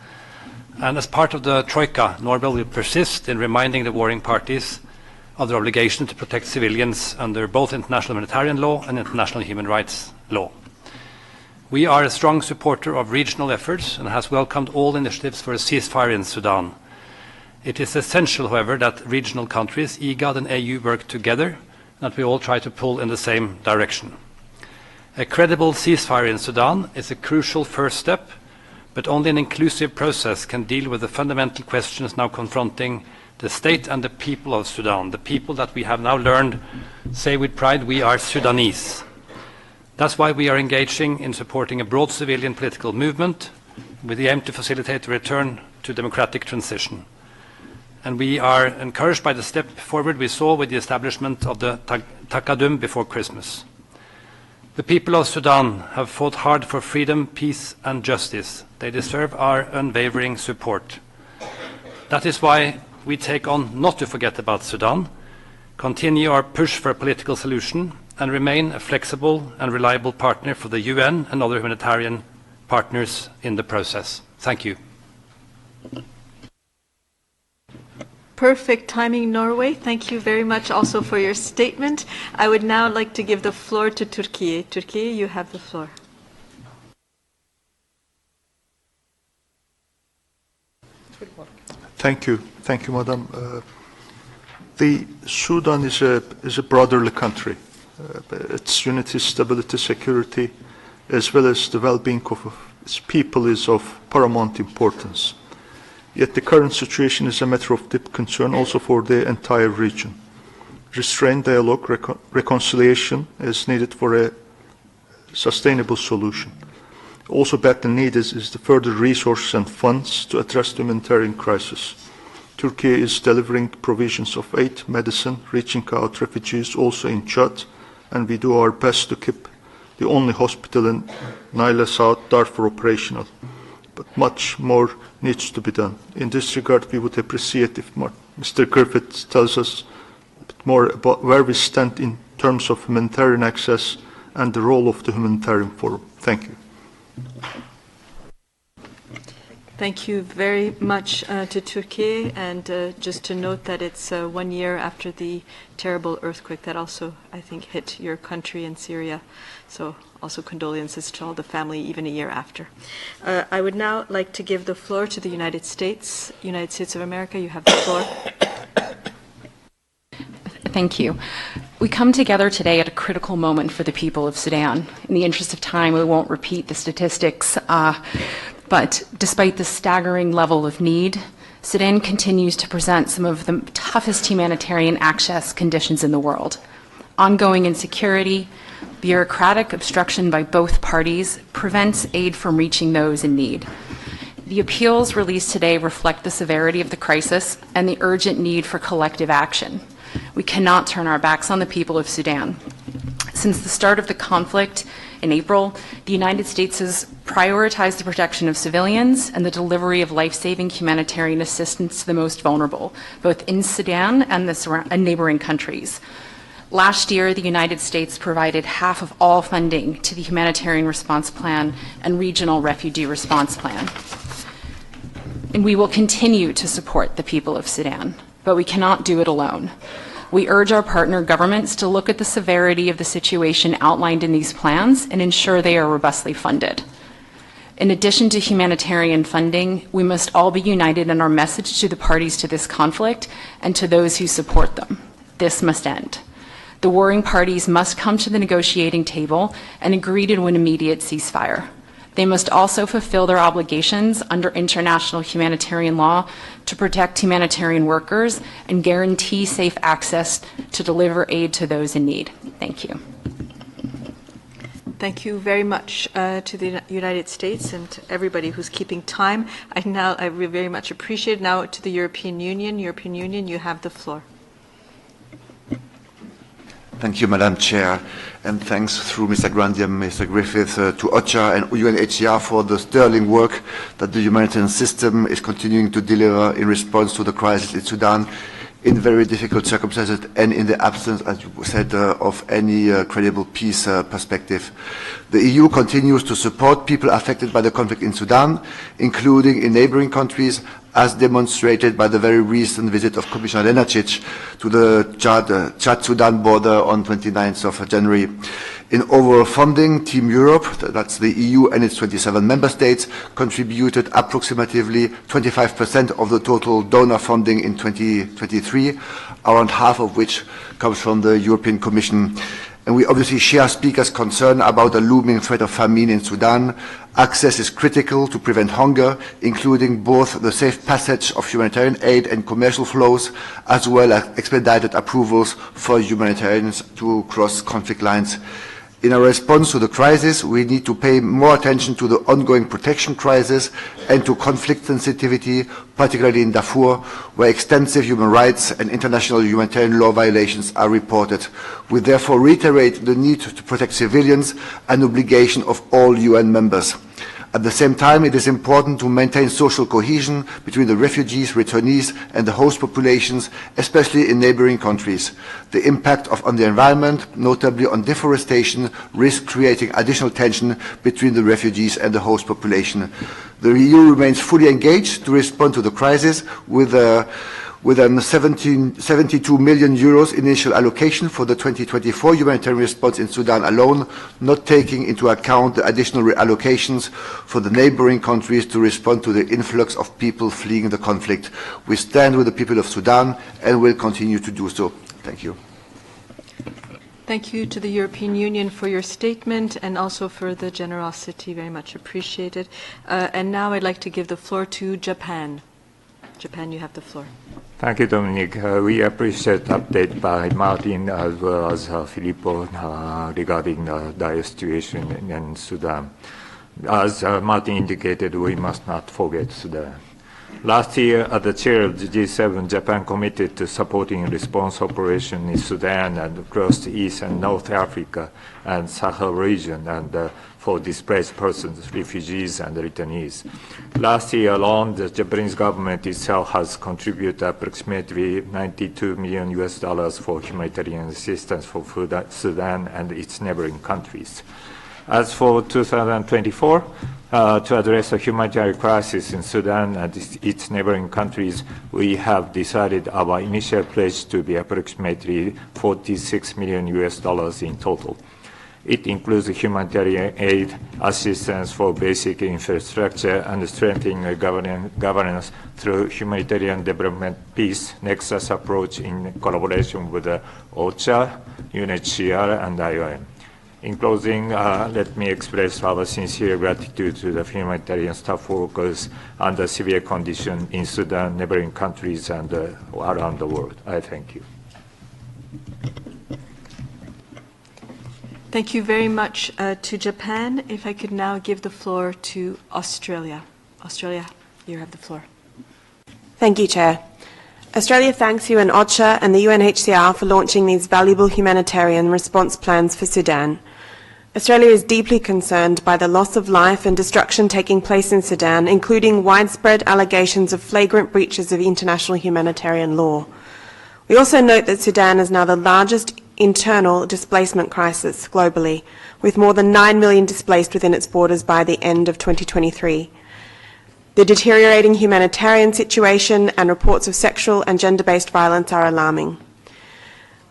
And as part of the Troika, Norway will persist in reminding the warring parties of their obligation to protect civilians under both international humanitarian law and international human rights law. We are a strong supporter of regional efforts and has welcomed all initiatives for a ceasefire in Sudan. It is essential, however, that regional countries, IGAD and AU, work together and that we all try to pull in the same direction. A credible ceasefire in Sudan is a crucial first step, but only an inclusive process can deal with the fundamental questions now confronting the state and the people of Sudan, the people that we have now learned say with pride we are Sudanese. That's why we are engaging in supporting a broad civilian political movement with the aim to facilitate a return to democratic transition. And we are encouraged by the step forward we saw with the establishment of the Takadum before Christmas. The people of Sudan have fought hard for freedom, peace and justice. They deserve our unwavering support. That is why we take on not to forget about Sudan, continue our push for a political solution, and remain a flexible and reliable partner for the UN and other humanitarian partners in the process. Thank you. Perfect timing, Norway. Thank you very much also for your statement. I would now like to give the floor to Turkey. Turkey, you have the floor. Thank you. Thank you, Madam. The Sudan is a brotherly country. Its unity, stability, security, as well as the well-being of its people is of paramount importance. Yet the current situation is a matter of deep concern also for the entire region. Restrained dialogue, reconciliation is needed for a sustainable solution. Also badly needed is the further resources and funds to address the humanitarian crisis. Turkey is delivering provisions of aid, medicine, reaching out refugees also in Chad, and we do our best to keep the only hospital in Naila South Darfur operational. But much more needs to be done. In this regard, we would appreciate if Mr. Griffiths tells us a bit more about where we stand in terms of humanitarian access and the role of the Humanitarian Forum. Thank you. Thank you very much to Turkey, and just to note that it's 1 year after the terrible earthquake that also, I think, hit your country in Syria. So also condolences to all the family even a year after. I would now like to give the floor to the United States. United States of America, you have the floor. Thank you. We come together today at a critical moment for the people of Sudan. In the interest of time, we won't repeat the statistics, but despite the staggering level of need, Sudan continues to present some of the toughest humanitarian access conditions in the world. Ongoing insecurity, bureaucratic obstruction by both parties prevents aid from reaching those in need. The appeals released today reflect the severity of the crisis and the urgent need for collective action. We cannot turn our backs on the people of Sudan. Since the start of the conflict in April, the United States has prioritized the protection of civilians and the delivery of life-saving humanitarian assistance to the most vulnerable, both in Sudan and neighboring countries. Last year, the United States provided half of all funding to the Humanitarian Response Plan and Regional Refugee Response Plan. And we will continue to support the people of Sudan, but we cannot do it alone. We urge our partner governments to look at the severity of the situation outlined in these plans and ensure they are robustly funded. In addition to humanitarian funding, we must all be united in our message to the parties to this conflict and to those who support them. This must end. The warring parties must come to the negotiating table and agree to an immediate ceasefire. They must also fulfill their obligations under international humanitarian law to protect humanitarian workers and guarantee safe access to deliver aid to those in need. Thank you. Thank you very much to the United States and everybody who's keeping time. I very much appreciate it. Now to the European Union. European Union, you have the floor. Thank you, Madam Chair, and thanks through Mr. Grandi and Mr. Griffiths to OCHA and UNHCR for the sterling work that the humanitarian system is continuing to deliver in response to the crisis in Sudan in very difficult circumstances and in the absence, as you said, of any credible peace perspective. The EU continues to support people affected by the conflict in Sudan, including in neighboring countries, as demonstrated by the very recent visit of Commissioner Lenarčič to the Chad-Sudan border on 29th of January. In overall funding, Team Europe, that's the EU and its 27 member states, contributed approximately 25% of the total donor funding in 2023, around half of which comes from the European Commission. And we obviously share speakers' concern about the looming threat of famine in Sudan. Access is critical to prevent hunger, including both the safe passage of humanitarian aid and commercial flows, as well as expedited approvals for humanitarians to cross conflict lines. In our response to the crisis, we need to pay more attention to the ongoing protection crisis and to conflict sensitivity, particularly in Darfur, where extensive human rights and international humanitarian law violations are reported. We therefore reiterate the need to protect civilians, an obligation of all UN members. At the same time, it is important to maintain social cohesion between the refugees, returnees, and the host populations, especially in neighboring countries. The impact on the environment, notably on deforestation, risks creating additional tension between the refugees and the host population. The EU remains fully engaged to respond to the crisis with with a 72 million euros initial allocation for the 2024 humanitarian response in Sudan alone, not taking into account the additional allocations for the neighboring countries to respond to the influx of people fleeing the conflict. We stand with the people of Sudan and will continue to do so. Thank you. Thank you to the European Union for your statement and also for the generosity. Very much appreciated. And now I'd like to give the floor to Japan. Japan, you have the floor. Thank you, Dominic. We appreciate the update by Martin as well as Filippo regarding the dire situation in Sudan. As Martin indicated, we must not forget Sudan. Last year, as the chair of the G7, Japan committed to supporting response operations in Sudan and across the East and North Africa and Sahel region and for displaced persons, refugees, and returnees. Last year alone, the Japanese government itself has contributed approximately $92 million for humanitarian assistance for Sudan and its neighboring countries. As for 2024, to address the humanitarian crisis in Sudan and its neighboring countries, we have decided our initial pledge to be approximately $46 million in total. It includes humanitarian aid, assistance for basic infrastructure, and strengthening governance through humanitarian development peace nexus approach in collaboration with OCHA, UNHCR, and IOM. In closing, let me express our sincere gratitude to the humanitarian staff workers under severe conditions in Sudan, neighboring countries, and around the world. I thank you. Thank you very much to Japan. If I could now give the floor to Australia. Australia, you have the floor. Thank you, Chair. Australia thanks UN OCHA and the UNHCR for launching these valuable humanitarian response plans for Sudan. Australia is deeply concerned by the loss of life and destruction taking place in Sudan, including widespread allegations of flagrant breaches of international humanitarian law. We also note that Sudan is now the largest internal displacement crisis globally, with more than 9 million displaced within its borders by the end of 2023. The deteriorating humanitarian situation and reports of sexual and gender-based violence are alarming.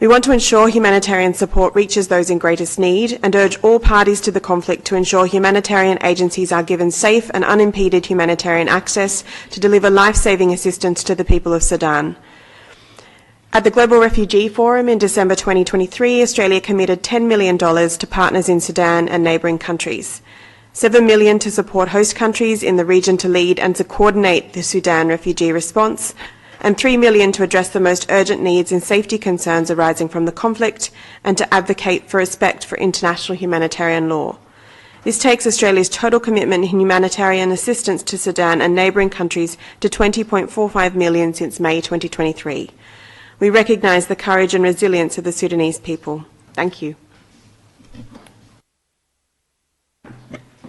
We want to ensure humanitarian support reaches those in greatest need and urge all parties to the conflict to ensure humanitarian agencies are given safe and unimpeded humanitarian access to deliver life-saving assistance to the people of Sudan. At the Global Refugee Forum in December 2023, Australia committed $10 million to partners in Sudan and neighbouring countries, $7 million to support host countries in the region to lead and to coordinate the Sudan refugee response, and $3 million to address the most urgent needs and safety concerns arising from the conflict and to advocate for respect for international humanitarian law. This takes Australia's total commitment in humanitarian assistance to Sudan and neighbouring countries to $20.45 million since May 2023. We recognise the courage and resilience of the Sudanese people. Thank you.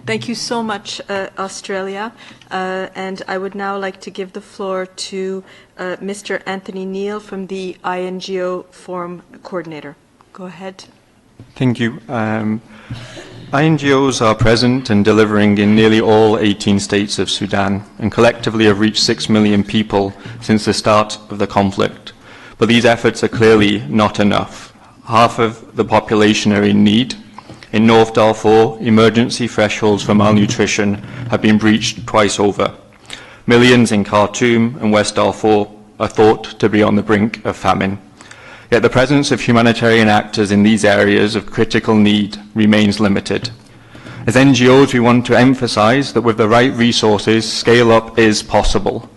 Thank you so much, Australia. And I would now like to give the floor to Mr. Anthony Neal from the INGO Forum Coordinator. Go ahead. Thank you. INGOs are present and delivering in nearly all 18 states of Sudan and collectively have reached 6 million people since the start of the conflict. But these efforts are clearly not enough. Half of the population are in need. In North Darfur, emergency thresholds for malnutrition have been breached twice over. Millions in Khartoum and West Darfur are thought to be on the brink of famine. Yet the presence of humanitarian actors in these areas of critical need remains limited. As NGOs, we want to emphasize that with the right resources, scale-up is possible.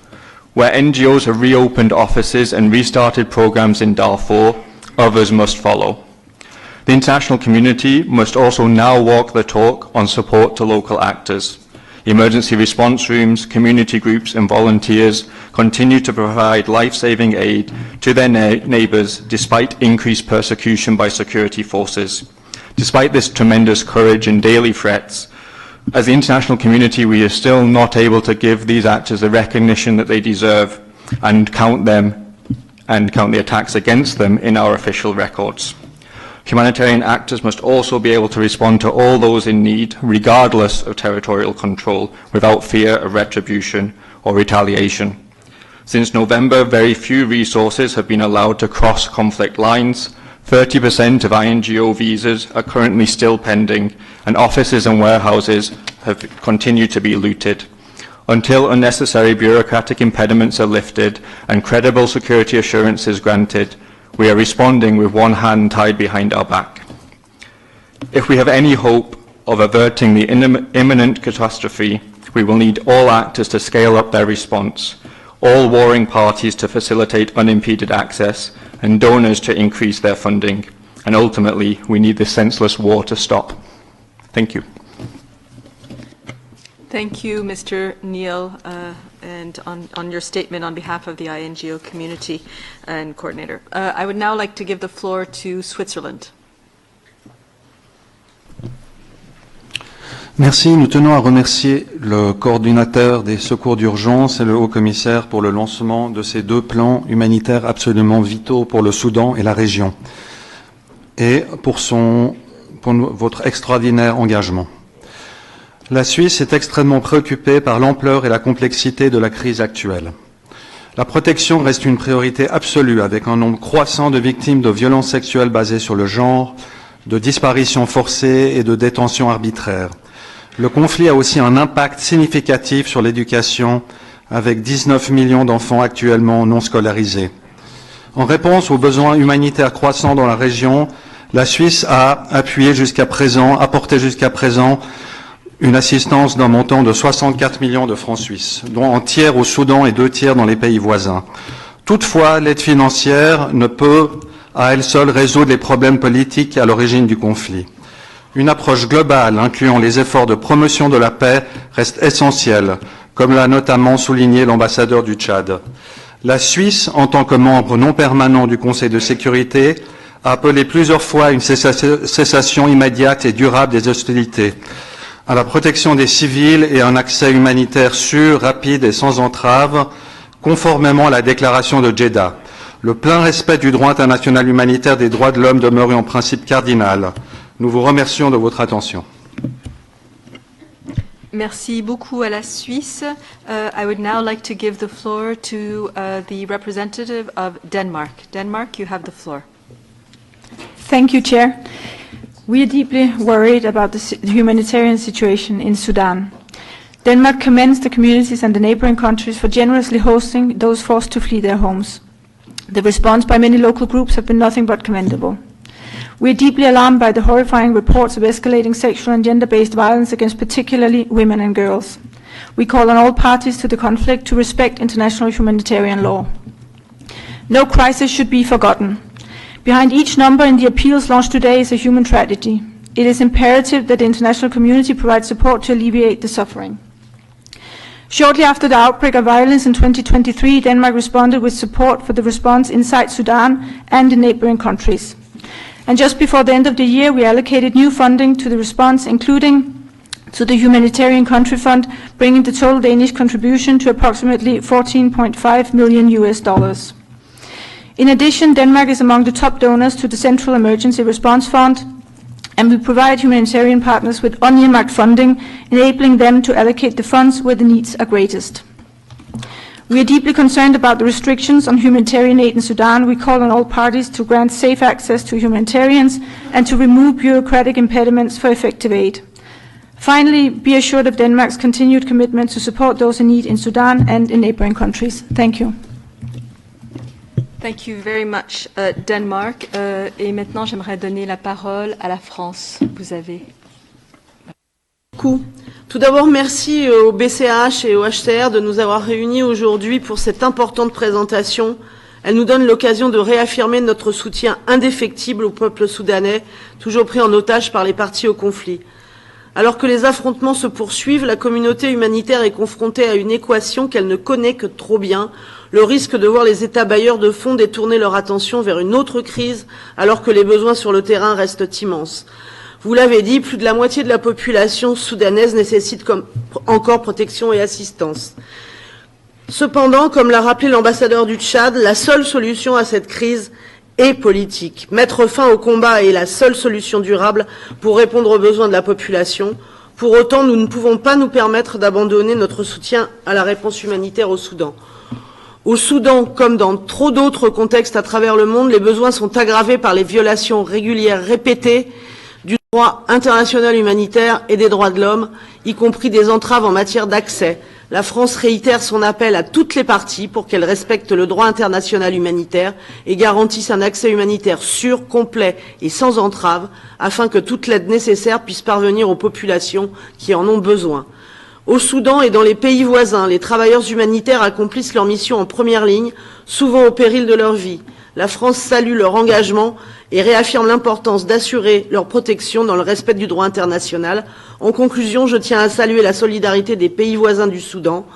Where NGOs have reopened offices and restarted programs in Darfur, others must follow. The international community must also now walk the talk on support to local actors. Emergency response rooms, community groups and volunteers continue to provide life-saving aid to their neighbours despite increased persecution by security forces. Despite this tremendous courage and daily threats, as the international community, we are still not able to give these actors the recognition that they deserve and count them and count the attacks against them in our official records. Humanitarian actors must also be able to respond to all those in need, regardless of territorial control, without fear of retribution or retaliation. Since November, very few resources have been allowed to cross conflict lines. 30% of INGO visas are currently still pending, and offices and warehouses have continued to be looted. Until unnecessary bureaucratic impediments are lifted and credible security assurances granted, we are responding with one hand tied behind our back. If we have any hope of averting the imminent catastrophe, we will need all actors to scale up their response, all warring parties to facilitate unimpeded access, and donors to increase their funding. And ultimately, we need this senseless war to stop. Thank you. Thank you, Mr. Neal, and on your statement on behalf of the INGO community and coordinator. I would now like to give the floor to Switzerland. Merci. Nous tenons à remercier le coordinateur des secours d'urgence et le haut-commissaire pour le lancement de ces deux plans humanitaires absolument vitaux pour le Soudan et la région, et pour votre extraordinaire engagement. La Suisse est extrêmement préoccupée par l'ampleur et la complexité de la crise actuelle. La protection reste une priorité absolue, avec un nombre croissant de victimes de violences sexuelles basées sur le genre, de disparitions forcées et de détentions arbitraires. Le conflit a aussi un impact significatif sur l'éducation, avec 19 millions d'enfants actuellement non scolarisés. En réponse aux besoins humanitaires croissants dans la région, la Suisse a apporté jusqu'à présent une assistance d'un montant de 64 millions de francs suisses, dont un tiers au Soudan et 2 tiers dans les pays voisins. Toutefois, l'aide financière ne peut à elle seule résoudre les problèmes politiques à l'origine du conflit. Une approche globale, incluant les efforts de promotion de la paix, reste essentielle, comme l'a notamment souligné l'ambassadeur du Tchad. La Suisse, en tant que membre non permanent du Conseil de sécurité, a appelé plusieurs fois à une cessation immédiate et durable des hostilités, à la protection des civils et un accès humanitaire sûr, rapide et sans entrave, conformément à la déclaration de Jeddah. Le plein respect du droit international humanitaire des droits de l'homme demeure un principe cardinal. Nous vous remercions de votre attention. Merci beaucoup à la Suisse. I would now like to give the floor to the representative of Denmark. Denmark, you have the floor. Thank you, Chair. We are deeply worried about the humanitarian situation in Sudan. Denmark commends the communities and the neighboring countries for generously hosting those forced to flee their homes. The response by many local groups have been nothing but commendable. We are deeply alarmed by the horrifying reports of escalating sexual and gender-based violence against particularly women and girls. We call on all parties to the conflict to respect international humanitarian law. No crisis should be forgotten. Behind each number in the appeals launched today is a human tragedy. It is imperative that the international community provide support to alleviate the suffering. Shortly after the outbreak of violence in 2023, Denmark responded with support for the response inside Sudan and in neighboring countries. And just before the end of the year, we allocated new funding to the response, including to the Humanitarian Country Fund, bringing the total Danish contribution to approximately $14.5 million. In addition, Denmark is among the top donors to the Central Emergency Response Fund, and we provide humanitarian partners with unearmarked funding, enabling them to allocate the funds where the needs are greatest. We are deeply concerned about the restrictions on humanitarian aid in Sudan. We call on all parties to grant safe access to humanitarians and to remove bureaucratic impediments for effective aid. Finally, be assured of Denmark's continued commitment to support those in need in Sudan and in neighboring countries. Thank you. Thank you very much, Denmark. Et maintenant, j'aimerais donner la parole à la France. Vous avez. Tout d'abord, merci au BCH et au HCR de nous avoir réunis aujourd'hui pour cette importante présentation. Elle nous donne l'occasion de réaffirmer notre soutien indéfectible au peuple soudanais, toujours pris en otage par les parties au conflit. Alors que les affrontements se poursuivent, la communauté humanitaire est confrontée à une équation qu'elle ne connaît que trop bien, le risque de voir les États bailleurs de fonds détourner leur attention vers une autre crise, alors que les besoins sur le terrain restent immenses. Vous l'avez dit, plus de la moitié de la population soudanaise nécessite encore protection et assistance. Cependant, comme l'a rappelé l'ambassadeur du Tchad, la seule solution à cette crise est politique. Mettre fin au combat est la seule solution durable pour répondre aux besoins de la population. Pour autant, nous ne pouvons pas nous permettre d'abandonner notre soutien à la réponse humanitaire au Soudan. Au Soudan, comme dans trop d'autres contextes à travers le monde, les besoins sont aggravés par les violations régulières répétées du droit international humanitaire et des droits de l'homme, y compris des entraves en matière d'accès. La France réitère son appel à toutes les parties pour qu'elles respectent le droit international humanitaire et garantissent un accès humanitaire sûr, complet et sans entrave, afin que toute l'aide nécessaire puisse parvenir aux populations qui en ont besoin. Au Soudan et dans les pays voisins, les travailleurs humanitaires accomplissent leur mission en première ligne, souvent au péril de leur vie. La France salue leur engagement et réaffirme l'importance d'assurer leur protection dans le respect du droit international. En conclusion, je tiens à saluer la solidarité des pays voisins du Soudan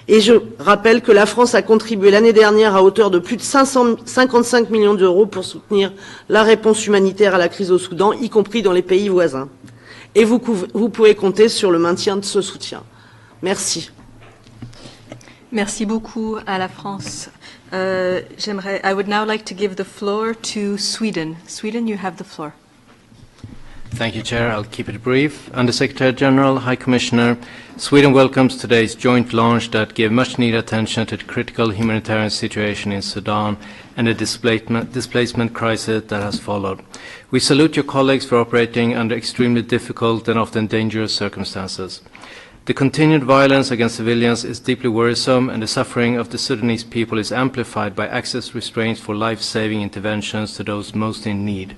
et je rappelle que la France a contribué l'année dernière à hauteur de plus de 555 millions d'euros pour soutenir la réponse humanitaire à la crise au Soudan, y compris dans les pays voisins. Et vous pouvez compter sur le maintien de ce soutien. Merci. Merci beaucoup à la France. I would now like to give the floor to Sweden. Sweden, you have the floor. Thank you, Chair. I'll keep it brief. Under Secretary General, High Commissioner, Sweden welcomes today's joint launch that gave much-needed attention to the critical humanitarian situation in Sudan and the displacement crisis that has followed. We salute your colleagues for operating under extremely difficult and often dangerous circumstances. The continued violence against civilians is deeply worrisome, and the suffering of the Sudanese people is amplified by access restraints for life-saving interventions to those most in need.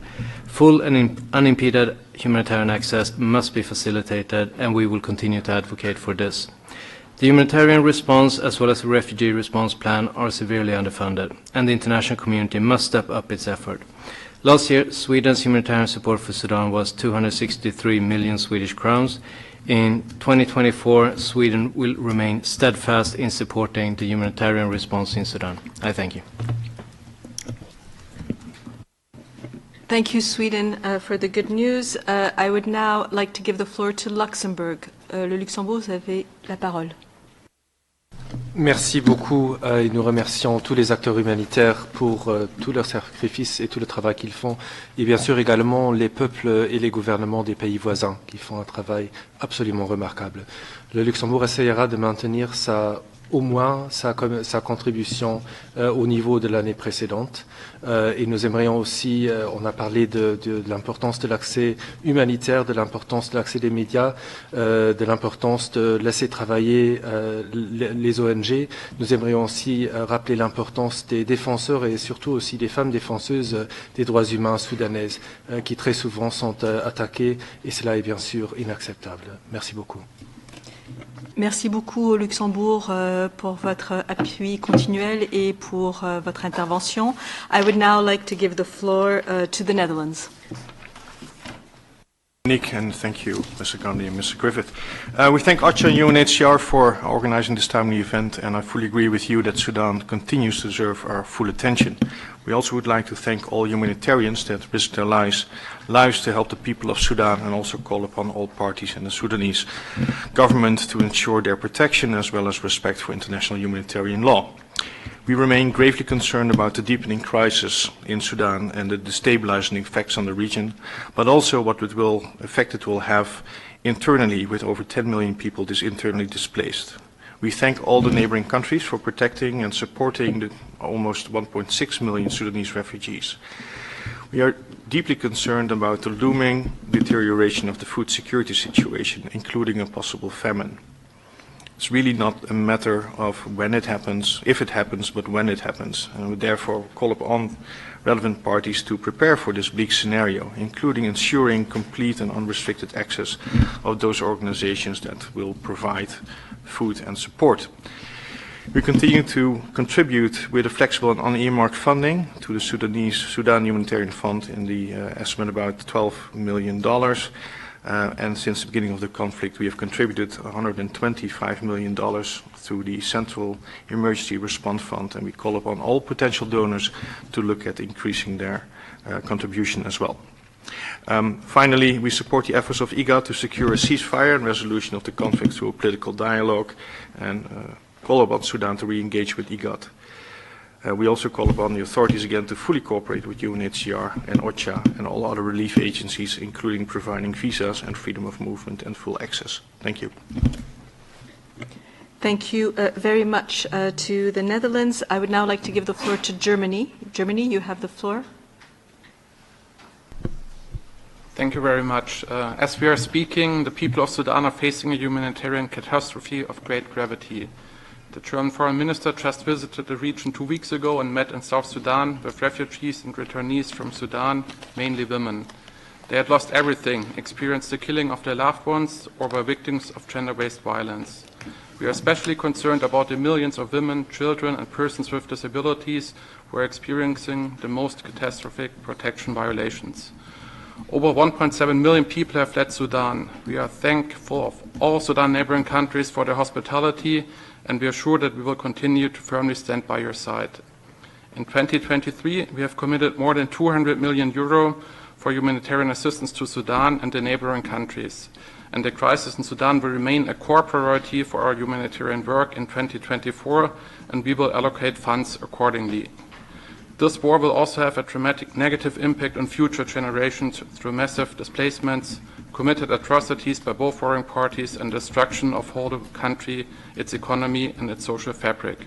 Full and unimpeded humanitarian access must be facilitated, and we will continue to advocate for this. The humanitarian response as well as the refugee response plan are severely underfunded, and the international community must step up its effort. Last year, Sweden's humanitarian support for Sudan was 263 million Swedish crowns. In 2024, Sweden will remain steadfast in supporting the humanitarian response in Sudan. I thank you. Thank you, Sweden, for the good news. I would now like to give the floor to Luxembourg. Le Luxembourg, vous avez la parole. Merci beaucoup et nous remercions tous les acteurs humanitaires pour tous leurs sacrifices et tout le travail qu'ils font, et bien sûr également les peuples et les gouvernements des pays voisins qui font un travail absolument remarquable. Le Luxembourg essayera de maintenir au moins sa contribution au niveau de l'année précédente. Et nous aimerions aussi, on a parlé de l'importance de l'accès humanitaire, de l'importance de l'accès des médias, de l'importance de laisser travailler les ONG. Nous aimerions aussi rappeler l'importance des défenseurs et surtout aussi des femmes défenseuses des droits humains soudanaises qui très souvent sont attaquées, et cela est bien sûr inacceptable. Merci beaucoup. Merci beaucoup au Luxembourg pour votre appui continuel et pour votre intervention. I would now like to give the floor to the Netherlands. Nick, and thank you, Mr. Grandi and Mr. Griffith. We thank OCHA and UNHCR for organizing this timely event, and I fully agree with you that Sudan continues to deserve our full attention. We also would like to thank all humanitarians that risk their lives to help the people of Sudan, and also call upon all parties and the Sudanese government to ensure their protection as well as respect for international humanitarian law. We remain gravely concerned about the deepening crisis in Sudan and the destabilizing effects on the region, but also what effect it will have internally, with over 10 million people internally displaced. We thank all the neighboring countries for protecting and supporting the almost 1.6 million Sudanese refugees. We are deeply concerned about the looming deterioration of the food security situation, including a possible famine. It's really not a matter of when it happens, if it happens, but when it happens. And we therefore call upon relevant parties to prepare for this bleak scenario, including ensuring complete and unrestricted access of those organizations that will provide food and support. We continue to contribute with a flexible and unearmarked funding to the Sudan Humanitarian Fund in the estimate about $12 million. And since the beginning of the conflict, we have contributed $125 million through the Central Emergency Response Fund, and we call upon all potential donors to look at increasing their contribution as well. Finally, we support the efforts of IGAD to secure a ceasefire and resolution of the conflict through a political dialogue, and call upon Sudan to re-engage with IGAD. We also call upon the authorities again to fully cooperate with UNHCR and OCHA and all other relief agencies, including providing visas and freedom of movement and full access. Thank you. Thank you very much to the Netherlands. I would now like to give the floor to Germany. Germany, you have the floor. Thank you very much. As we are speaking, the people of Sudan are facing a humanitarian catastrophe of great gravity. The German foreign minister just visited the region 2 weeks ago and met in South Sudan with refugees and returnees from Sudan, mainly women. They had lost everything, experienced the killing of their loved ones, or were victims of gender-based violence. We are especially concerned about the millions of women, children, and persons with disabilities who are experiencing the most catastrophic protection violations. Over 1.7 million people have fled Sudan. We are thankful of all Sudan neighboring countries for their hospitality, and we are sure that we will continue to firmly stand by your side. In 2023, we have committed more than 200 million euro for humanitarian assistance to Sudan and the neighboring countries. And the crisis in Sudan will remain a core priority for our humanitarian work in 2024, and we will allocate funds accordingly. This war will also have a dramatic negative impact on future generations through massive displacements, committed atrocities by both warring parties, and destruction of the whole country, its economy, and its social fabric.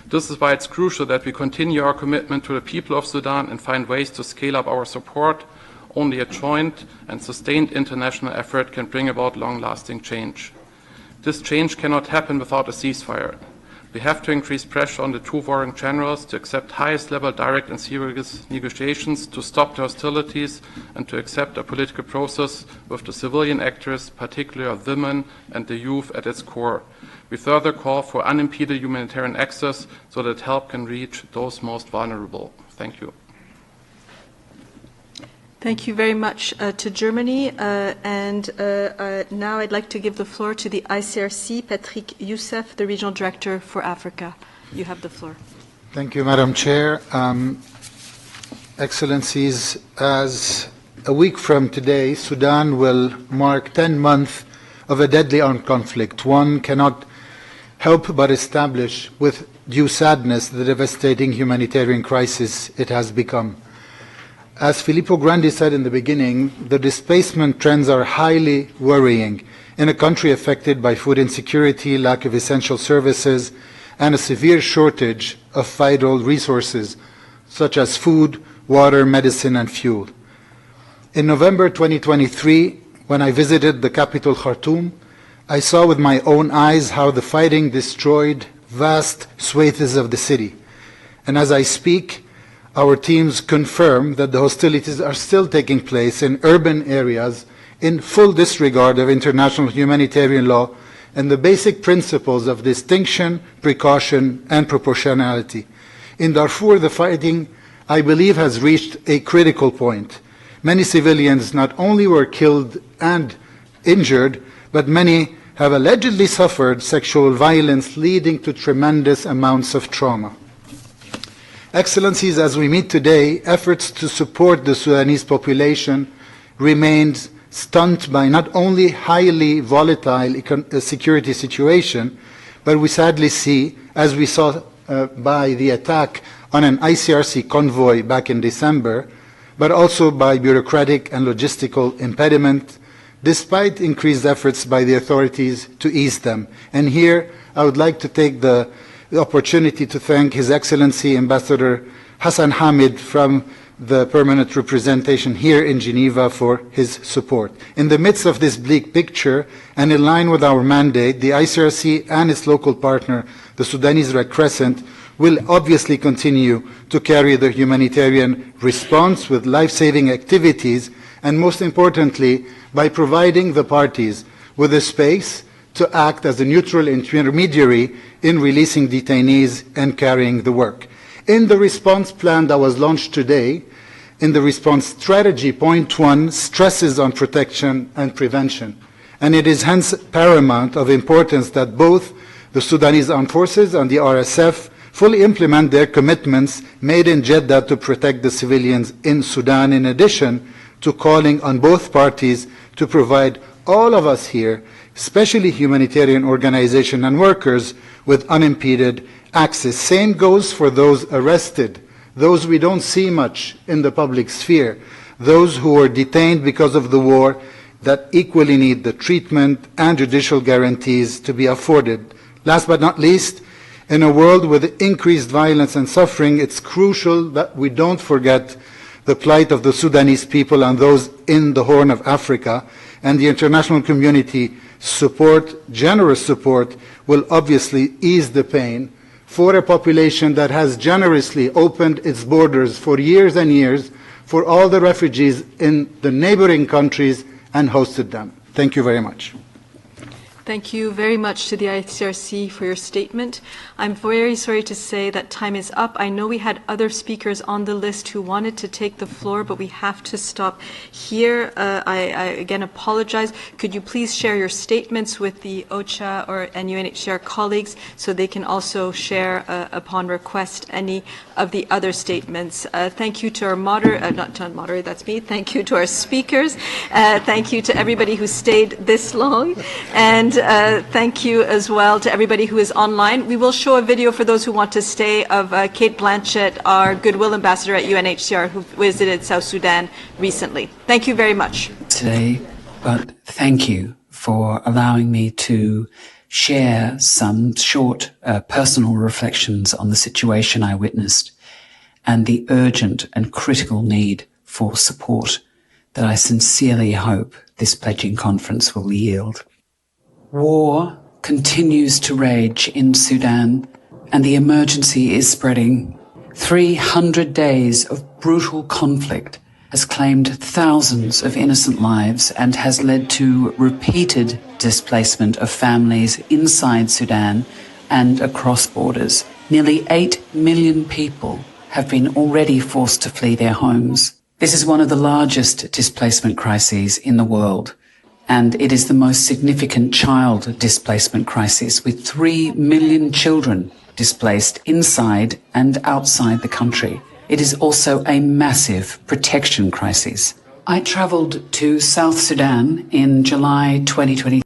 This is why it's crucial that we continue our commitment to the people of Sudan and find ways to scale up our support. Only a joint and sustained international effort can bring about long-lasting change. This change cannot happen without a ceasefire. We have to increase pressure on the two warring generals to accept highest-level direct and serious negotiations to stop the hostilities and to accept a political process with the civilian actors, particularly women and the youth, at its core. We further call for unimpeded humanitarian access so that help can reach those most vulnerable. Thank you. Thank you very much to Germany. Now I'd like to give the floor to the ICRC, Patrick Youssef, the Regional Director for Africa. You have the floor. Thank you, Madam Chair. Excellencies, as a week from today, Sudan will mark 10 months of a deadly armed conflict. One cannot help but establish with due sadness the devastating humanitarian crisis it has become. As Filippo Grandi said in the beginning, the displacement trends are highly worrying in a country affected by food insecurity, lack of essential services, and a severe shortage of vital resources such as food, water, medicine, and fuel. In November 2023, when I visited the capital Khartoum, I saw with my own eyes how the fighting destroyed vast swathes of the city. And as I speak, our teams confirm that the hostilities are still taking place in urban areas in full disregard of international humanitarian law and the basic principles of distinction, precaution, and proportionality. In Darfur, the fighting, I believe, has reached a critical point. Many civilians not only were killed and injured, but many have allegedly suffered sexual violence, leading to tremendous amounts of trauma. Excellencies, as we meet today, efforts to support the Sudanese population remained stunted by not only highly volatile security situation, but we sadly see, as we saw by the attack on an ICRC convoy back in December, but also by bureaucratic and logistical impediment, despite increased efforts by the authorities to ease them. And here I would like to take the opportunity to thank His Excellency Ambassador Hassan Hamid from the permanent representation here in Geneva for his support. In the midst of this bleak picture, and in line with our mandate, the ICRC and its local partner, the Sudanese Red Crescent, will obviously continue to carry the humanitarian response with life-saving activities, and most importantly, by providing the parties with a space to act as a neutral intermediary in releasing detainees and carrying the work. In the response plan that was launched today, in the response strategy, point 1 stresses on protection and prevention. And it is hence paramount of importance that both the Sudanese Armed Forces and the RSF fully implement their commitments made in Jeddah to protect the civilians in Sudan, in addition to calling on both parties to provide all of us here, especially humanitarian organizations and workers, with unimpeded access. Same goes for those arrested, those we don't see much in the public sphere, those who were detained because of the war, that equally need the treatment and judicial guarantees to be afforded. Last but not least, in a world with increased violence and suffering, it's crucial that we don't forget the plight of the Sudanese people and those in the Horn of Africa, and the international community generous support, will obviously ease the pain for a population that has generously opened its borders for years and years for all the refugees in the neighboring countries and hosted them. Thank you very much. Thank you very much to the ICRC for your statement. I'm very sorry to say that time is up. I know we had other speakers on the list who wanted to take the floor, but we have to stop here. I again apologize. Could you please share your statements with the OCHA and UNHCR colleagues so they can also share, upon request, any of the other statements? Thank you to our not to moderator, that's me. Thank you to our speakers. Thank you to everybody who stayed this long. And thank you as well to everybody who is online. We will show a video for those who want to stay of Kate Blanchett, our Goodwill Ambassador at UNHCR, who visited South Sudan recently. Thank you very much. Today, but thank you for allowing me to share some short personal reflections on the situation I witnessed and the urgent and critical need for support that I sincerely hope this pledging conference will yield. War continues to rage in Sudan, and the emergency is spreading. 300 days of brutal conflict has claimed thousands of innocent lives and has led to repeated displacement of families inside Sudan and across borders. Nearly 8 million people have been already forced to flee their homes. This is one of the largest displacement crises in the world, and it is the most significant child displacement crisis, with 3 million children displaced inside and outside the country. It is also a massive protection crisis. I travelled to South Sudan in July 2023